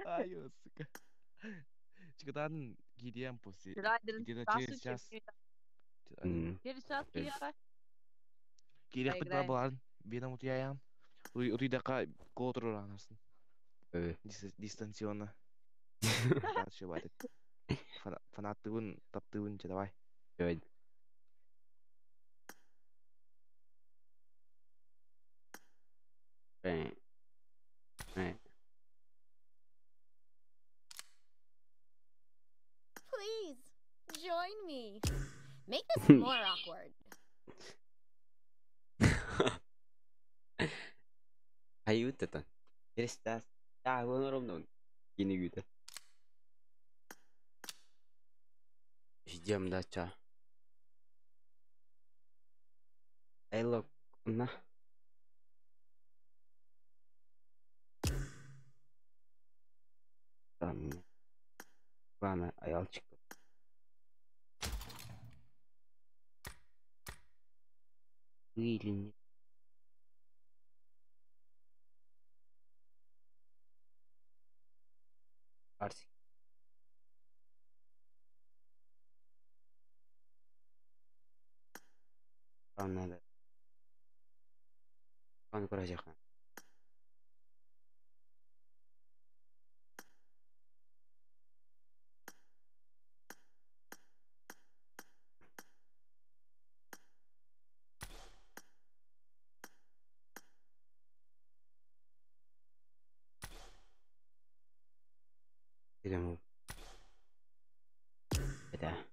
Ай, сука. Çıkıdan gideyim pusi. Günaydın. Gidiyor Nasıl çevireceğiz. çekiyor? Geri saat bir yaka. Керек бит Играем. баларын. Бенам утяян. Уйдака котру ранарсын. Evet. Дистанционно. Дальше байтык. Фанаттыгын, таптыгын, давай. Evet. Evet. Evet. Please, join me. Make this more awkward. Кают это. Перестас. Да, вон ровно. Gini gitu. Jam daca. Elok. Nah. Там. Ладно, аялчик. Или нет. Арсик. Там надо. Он куражаха. Или это.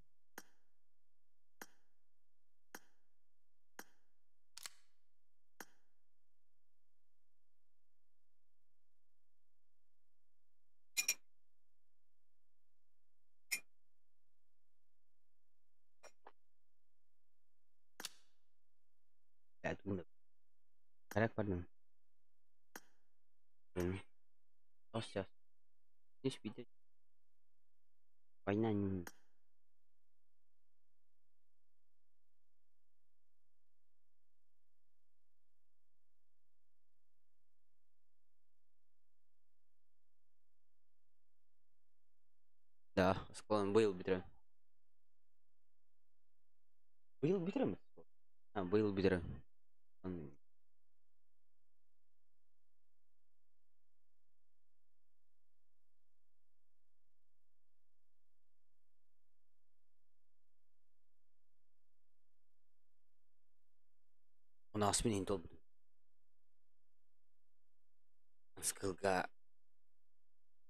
Bunda. Karak pardon. Oh, сейчас. Здесь видеть. Война не... Да, склон был битра. Был битра? А, был битра. У нас менен топ. Скылга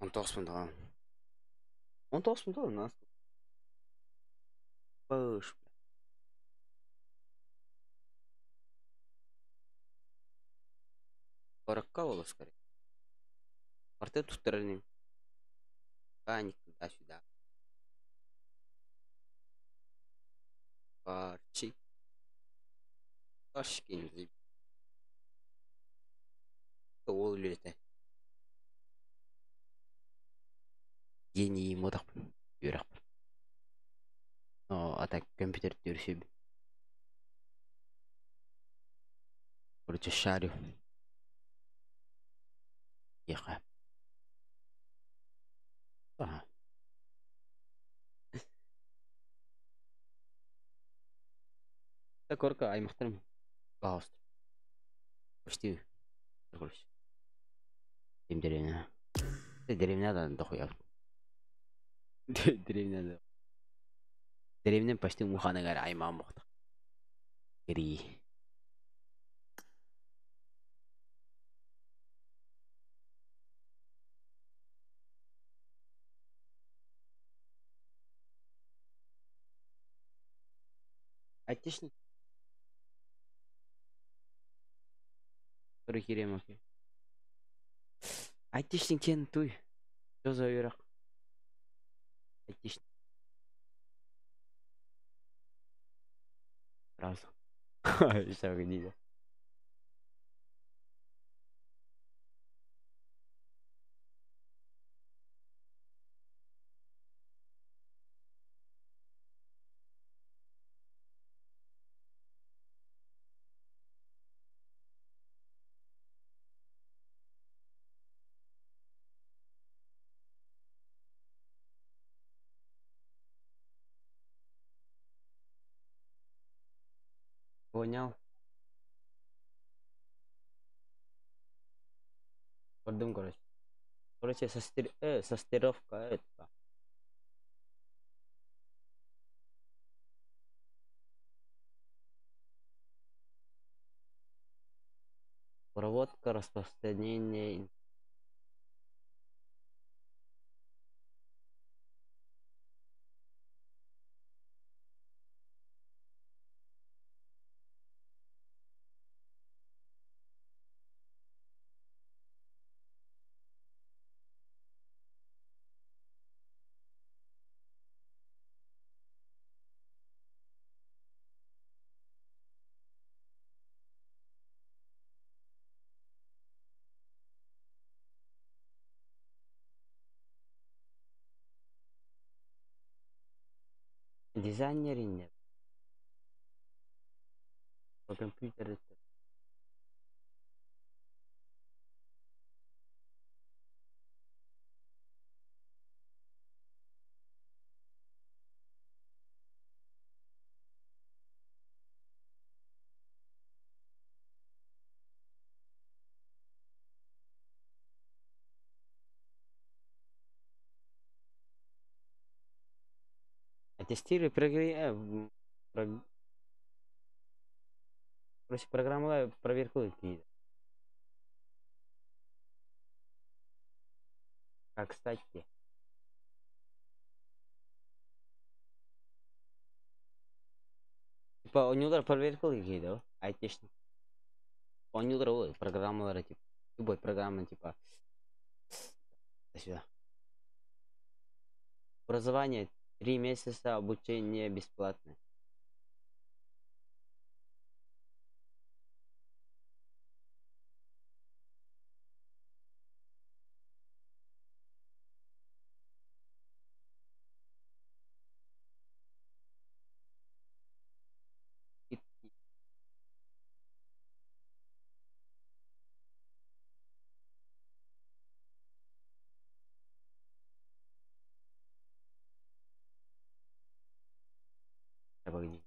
19 мың тағам. 19 мың тағам нас. Пыш. 40к было скорее. Портрет в стороне. Паник туда-сюда. Парчи. Ташкент. Ол үлеті. Гений модақ. Үйрақ. Но атак компьютер дүрсіп. Короче, шарю. Еха. Ага. Корка аймақтарым. Бауысты. Почти. Короче. Деревня. Деревня дохуя. Деревня. Деревня почти муханагар айман боқты. Гри. Айтишник. Көрі керем оке. Айтишник кен туй. Жоза үйрақ. Айтишник. Сразу. Что видите? Понял. Подум, короче. Короче, состыровка это. Проводка распространения. Дизайнерин. По компьютеру. А тестируй короче, программу проверку какие. Как, кстати. Типа у него проверка какие-то, айтишник. У него программалары типа любой программы типа сюда. Образование 3 месяца, обучение бесплатное. Погоди.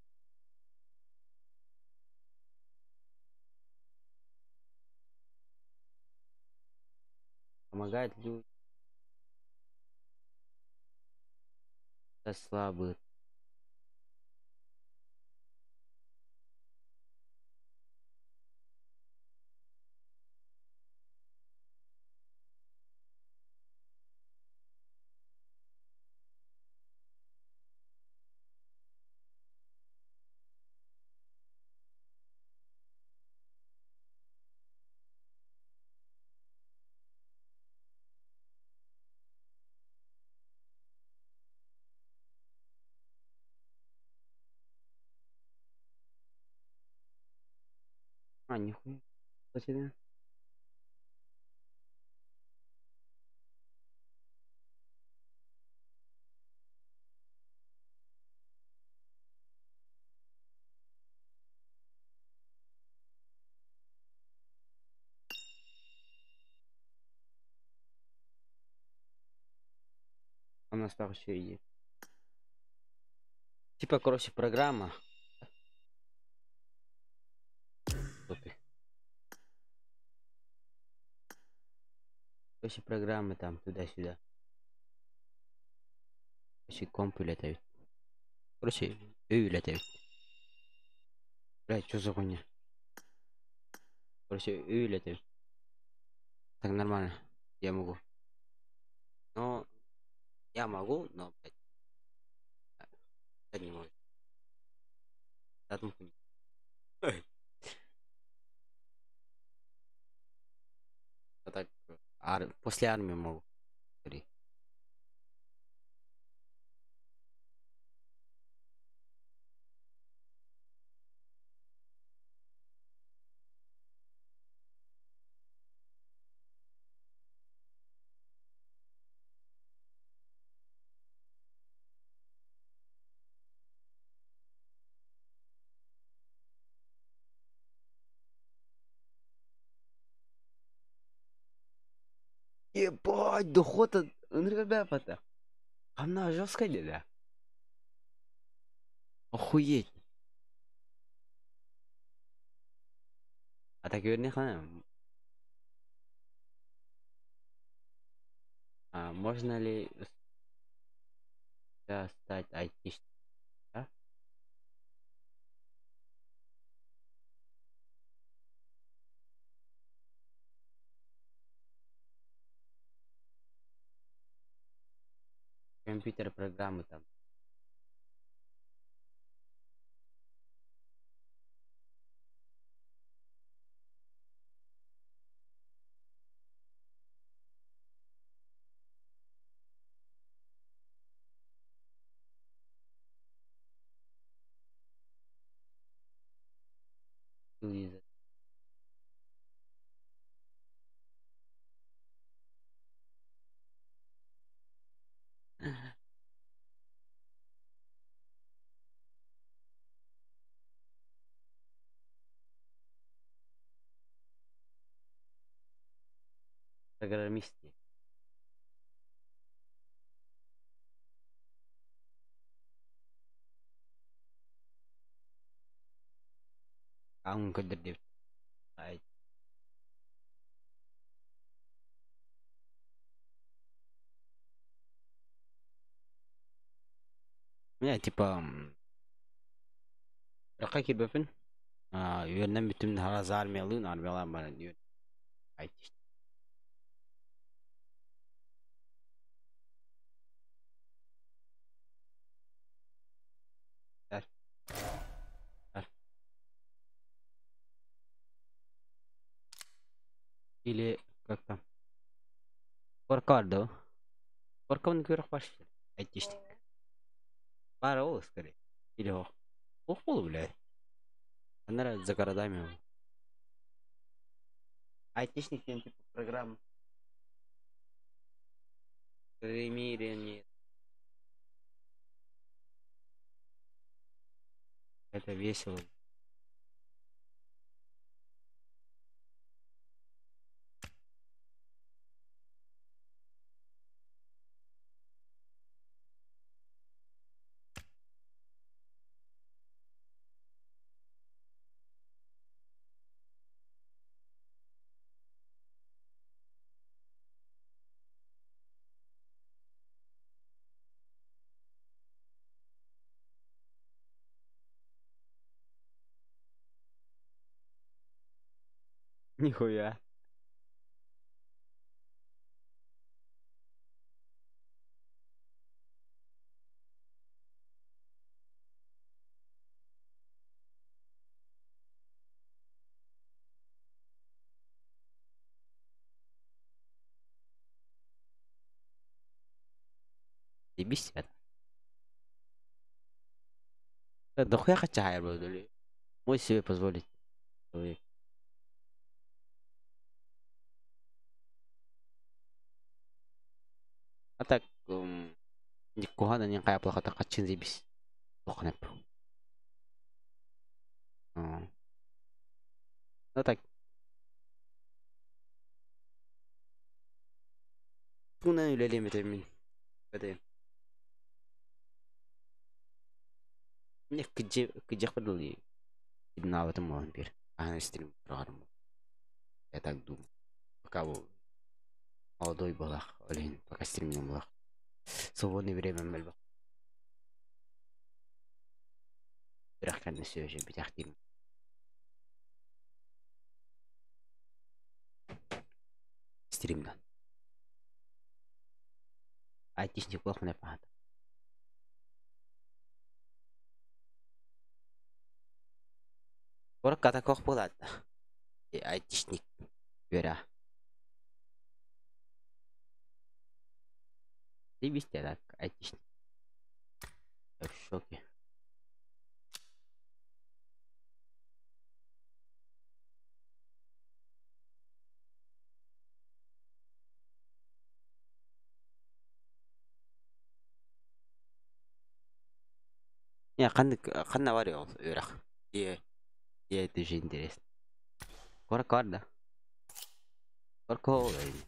Помогает людям слабых. А, нихуя. Кстати, у нас так еще есть. Типа, короче, программа. Супер. Короче, программы там туда-сюда. Короче, компы летают. Короче, летают. Блять, что за хуйня? Короче, летают. Так нормально. Я могу. Но я могу, но, блядь, не могу. Да, там хуйня. А так, после армии могу. Смотри. Ебать, доход от НРБ-то. Она жесткая, да? Охуеть. А так вернее, можно ли стать айтишником? Да? Компьютер программы там. Лиза. Программисты. Он кодер. Типа, как бөфін? Үйерінен бүтін хараз армиялығын армиялар бар. Айтишник. Дар. Или как там? Коркардо. Коркован көріп баш. Айтишник. Пара ол скорее. Или ох. Ох болу, блядь. Она за городами. Айтишник типа программа. Примирение. Это весело. Нихуя. И бесед. Да хуя хотя я буду ли. Мой себе позволить. Человек. А так, никогда не кая плохо так отчин забись. Плохо не был. Ну так. Туна үлелем етемін. Бәді. Мне кыджек подал и на в этом вампир. А на стрим программу. Я так думаю. Пока был молодой балах. Олень, пока стрим не балах. Свободное время мельба. Бірақ кәнді сөйші бітяқ деймін. Стримдан. Айтишник плохо не пахат. Борық ката коқ болады. Айтишник. Бера. Ты вести так, айтишник. Я в шоке. Не, қанна бар ол өрақ. Это же интересно. Корка бар да. Корка ол әйне.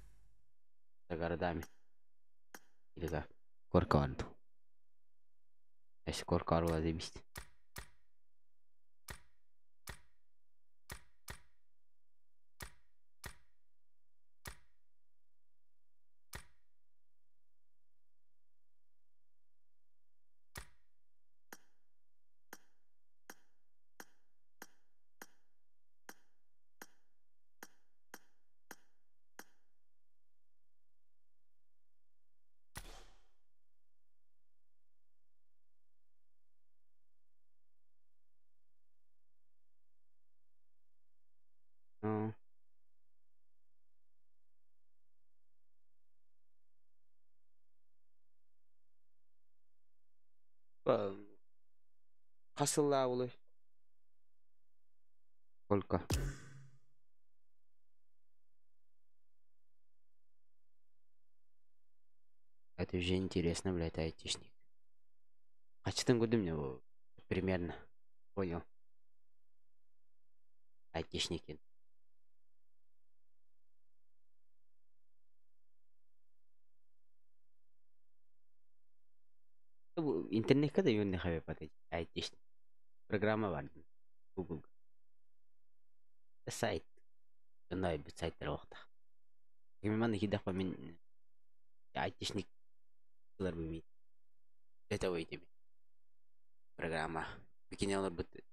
За городами. Или как? Корка бар. Если корка бар болады емес. Қасылла олай. Сколько? Это уже интересно, блядь, айтишник. Қачтың көдім не ол? Примерно. Понял. Айтишник. Интернетке да йонне хабе патать. Айтишник. Программа бар. Google. Сайт. Ондай бір сайттар вақта. Мен хидақ па мен айтишник кылар бимейт. Это ойдеме. Программа. Бикине олар бұд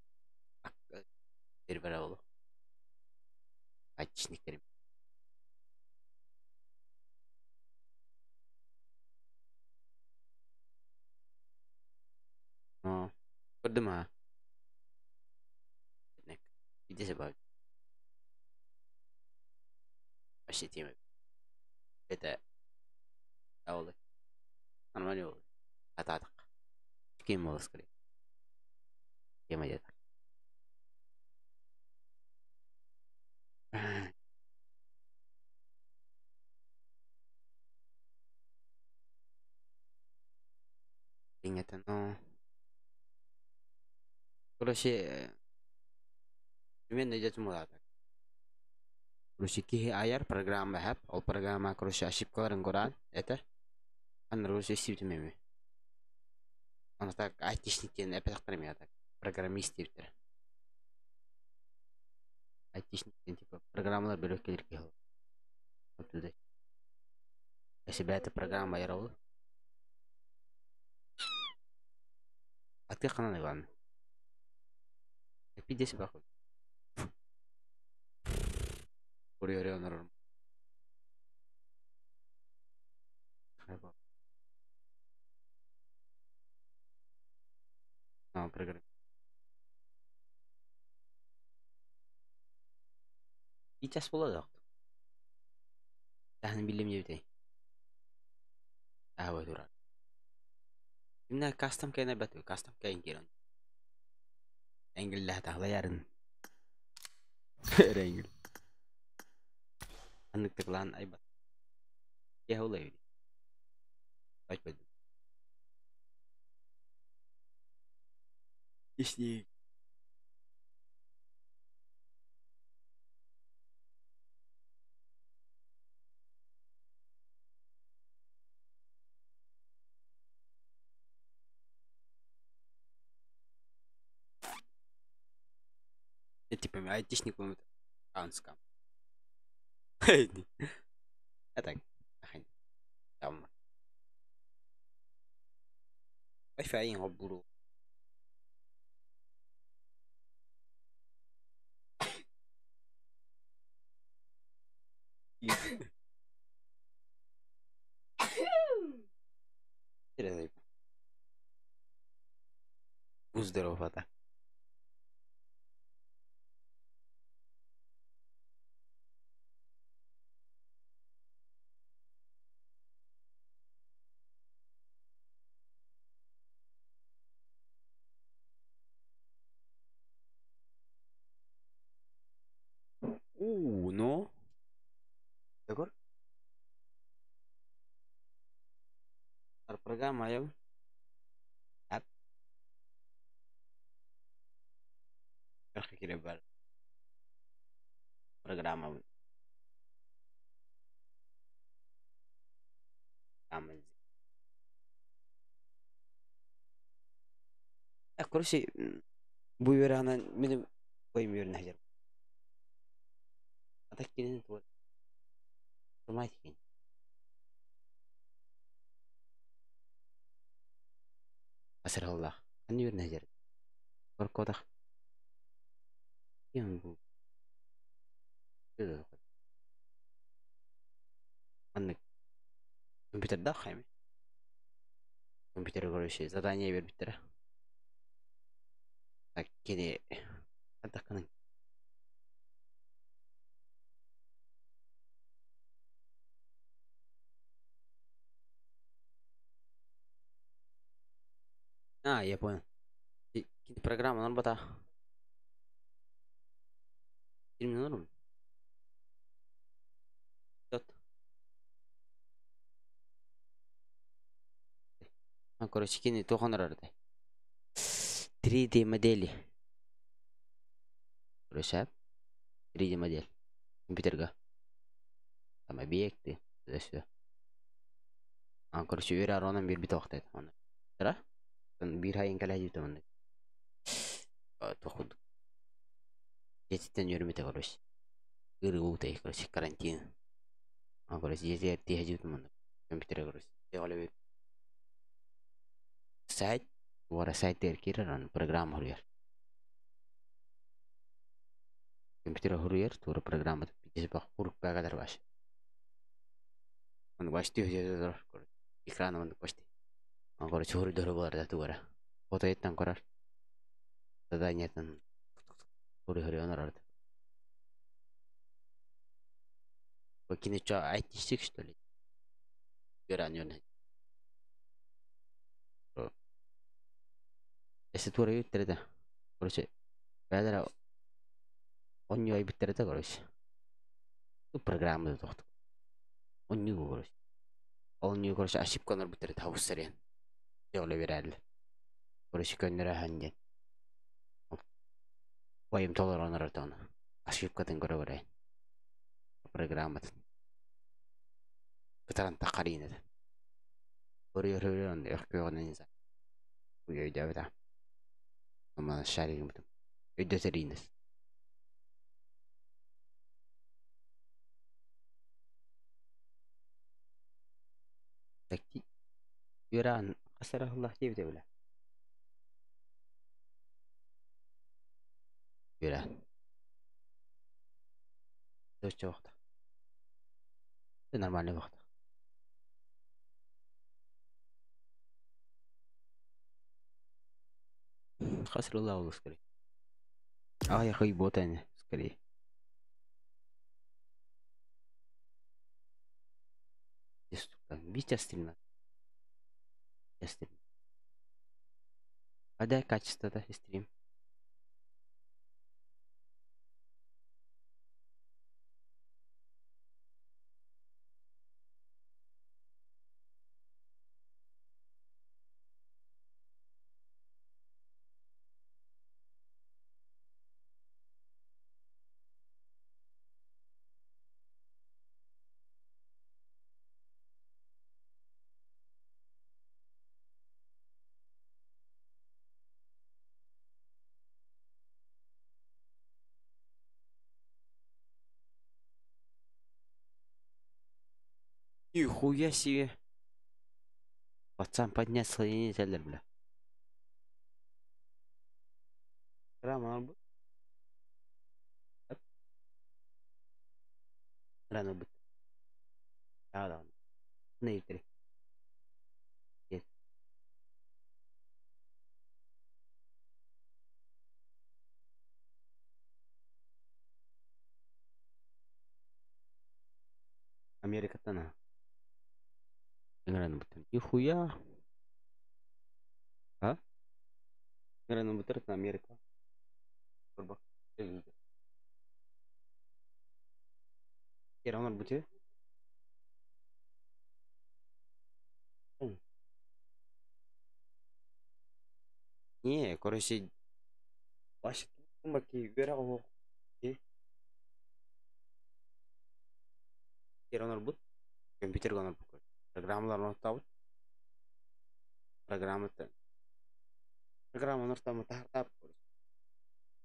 сервер олу. Айтишниктер. Көрді ма? Видесе бар. вообще тема. Это аулы. Нормально было. Ататык. Кем было скорее. Тема дед. Это, ну... Короче, примерно идет мула так. Короче, кихи аяр программа хап, ол программа, короче, ошибкаларын көран, это. Аны, короче, сүйтімеме. Оны так, айтишниктен әпетақтырым я так. Программист дептір. Айтишниктен, типа, программалар бөлек келер кехыл. Вот туда. Если бы эта программа ярал. А ты хана Иван. Пиздец бахуй. Курьер норм. А, программа. И час болады. Тахны билем жебетей. А, вот дура. Именно кастом кайна бәту, кастом кайын керен. Энгелләһ тағла ярын. Энгел. Аннык тыклан айбат. Я улай. Айбат. Ишни. Я типа айтишник он анскам. Это ахань. Там. Wi-Fi en buru. Tidak Здорово, фата. Ну. D'accord? Программа я. Как кira программа. Короче, буйверана менин коймуyorun хажар. Атак кенен тур. Томатик. Асыраллах. Аны юрун хажар. Коркодах. Кем бу? Аны компьютерда хайме. Компьютер, короче, задание берип битер. Так, кеде. Атаканы. А, я понял. Программа норм бата. Фильм норм. Тот. Короче, кини тохонорарды. 3D модели. Короче, 3D модель. Компьютерга. Там объекты. Все. Короче, үйрі аронан бер бит вақтайды. Тара? Bir hayın kala jüte onu. Tohud. Jetinden yürümete короче. Gırı uğutay, короче, карантин. Короче, jeti tiha jüte onu. Компьютере, короче. Teğale bir. Сайт. Вара сайт der kiran программа хурuyar. Компьютере хурuyar, тура программа. Jesi bak huruk kadar baş. Onu başlıyor jesi короче. Ekranı onu başlıyor. Короче, хуру дөрі болар да тугара. Фото еттен көрар. Заданиятын хуру онарарды. Покинуть что, айтишник, что ли? Веранёный. Если твой это, короче, бәдір он не бітірді, короче. Ну, программы тоқты. Он не короче. Он не, короче, ошибканы бітірді, хаусарен. Жолы берәлі. Короче, көннері хәнден. Ойым толыр оныр отаны. Ошибкатын көрі көрейін. Программатын. Бітірін тақарин еді. Көрі онды, өкпе оғынан еза. Өйді өйді. Ama şarkı mıdım? Öde terines. Takti. Yuran. Asarahullah diye de öyle. Yuran. Dört vakti. Normal vakti. Hasrullah olur скорее. А я хай ботане скорее. Видите стрим? А дай качество-то стрим. Нихуя себе. Пацан поднять слоение зелья, бля. Рано бы. Рано бы. Да. Нейтри. Америка тана. Рано бы. Нихуя. А? Рано бы на Америка. Kurбак. Керамар бути? Не, короче, башык кумаки вераго. Керамар бут. Компьютер гонор бут. Программалар табыт. Программа нортамы тартап.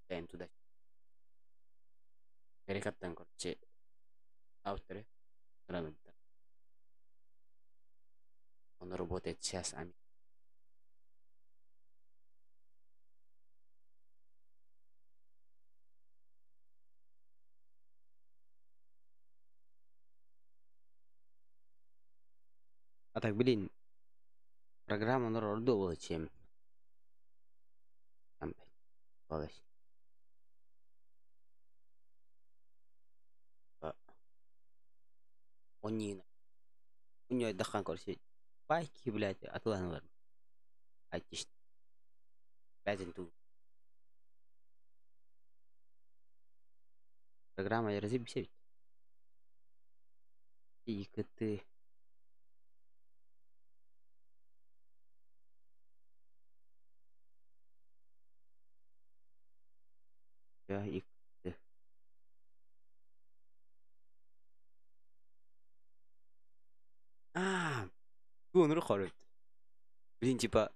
Тайм туда. Америкаттан короче. Авторы. Рано. Он работает сейчас. А так, блин, программа народовала чем. Там, полось. Он не. У него отдыхан, короче. Байки, блядь, атланылар. Айтишн. Бәзін ту. Программа я разъеб бесит. ИКТ. Я ИКТ. Он рухорит. Блин, типа,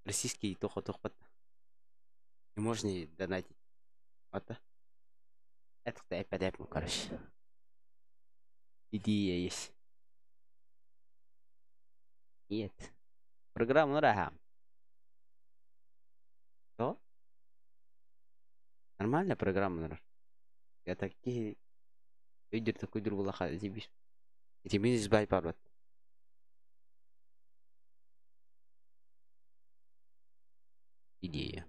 российский тохо-тохо. И можно и донатить. Вот да. Это кто опять, короче. Идея есть. Нет. Программа раха. Что? Нормальная программа, наверное. Я такие... Видер такой дурбулаха, зибиш. И тебе здесь бай парват. Идея.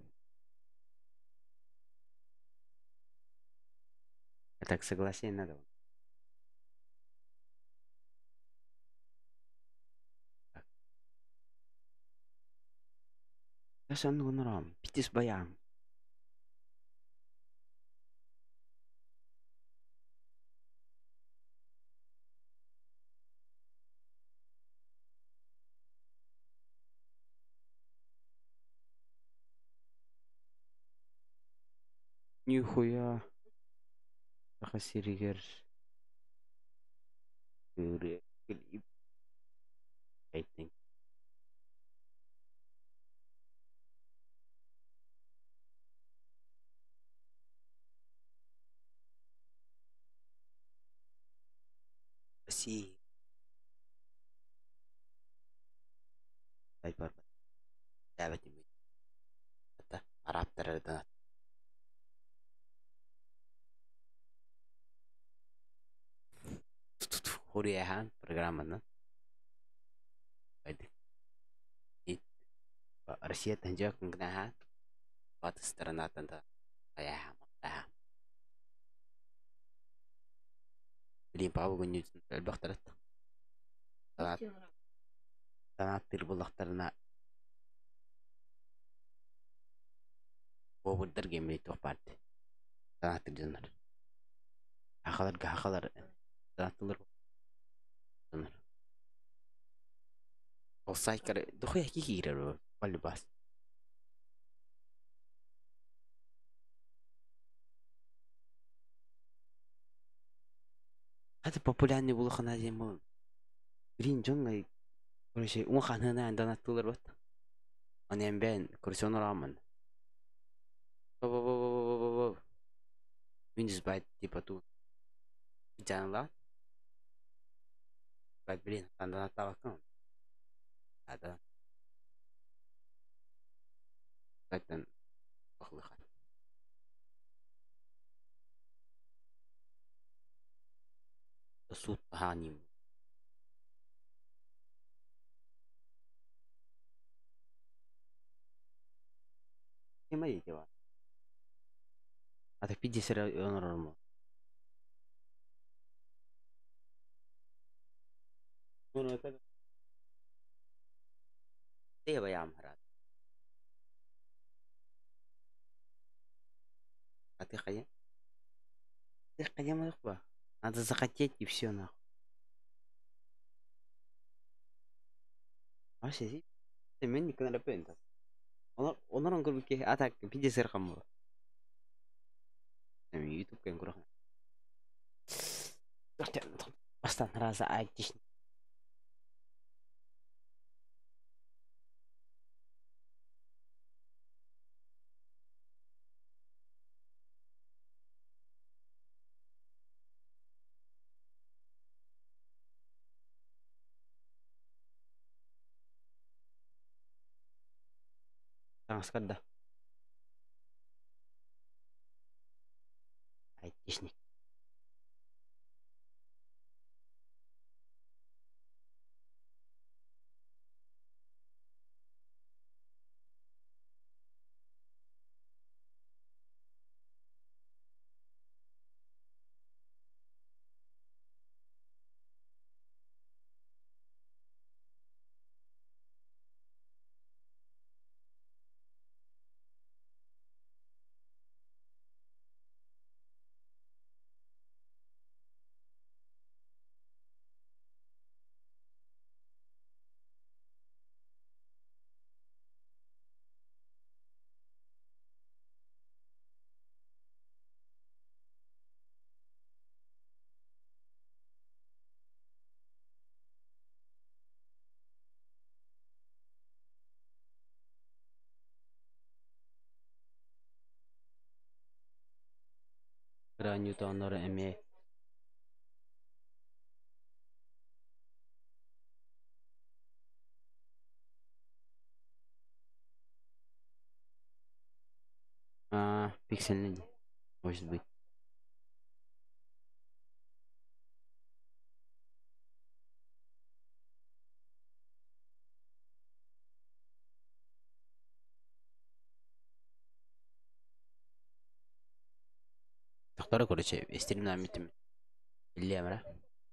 Я так согласен надо. Я сам норам. Питис баян. Нихуя. Хасиригер. Клип. I think. Си. Тайпар. Давайте мы. Это араптар это. Хурияхан программаны.Айды. И Россия танжак гнаха. Батыс страна танда. Аяхам. Блин, папа гонит. Элбахтарат. Танат тирбулахтарна. Бобурдар гемли тохпарт. Танат тиржанар. Хахалар. Танат тулар. Олсай кара. Дохуя кихирер. Вали бас. Это популярный был ханазим. Грин джунгай. Короче, умахан хана андана тулар вот. Он ямбен. Курсион рамен. Виндис байт типа тут. Janganlah. Baik beli. Tanda tahu kan. Ada. Baik dan. Bakal. Sud hanim. Gimana ya coba? Ada pijat sera normal. Mana itu? Dia bayam harat. Hati kaya. Dia kaya mana apa? Надо захотеть и все нахуй. Вообще, ты меня не контрапента. Он говорит, а так пиздец рахаму. YouTube yang kurang. Pasti ngerasa aja. Sangat sekadar. Aja nih. Granyu tanrı emeği. Пиксельный. Может быть. Doktora короче, стримнамитим. Или амра.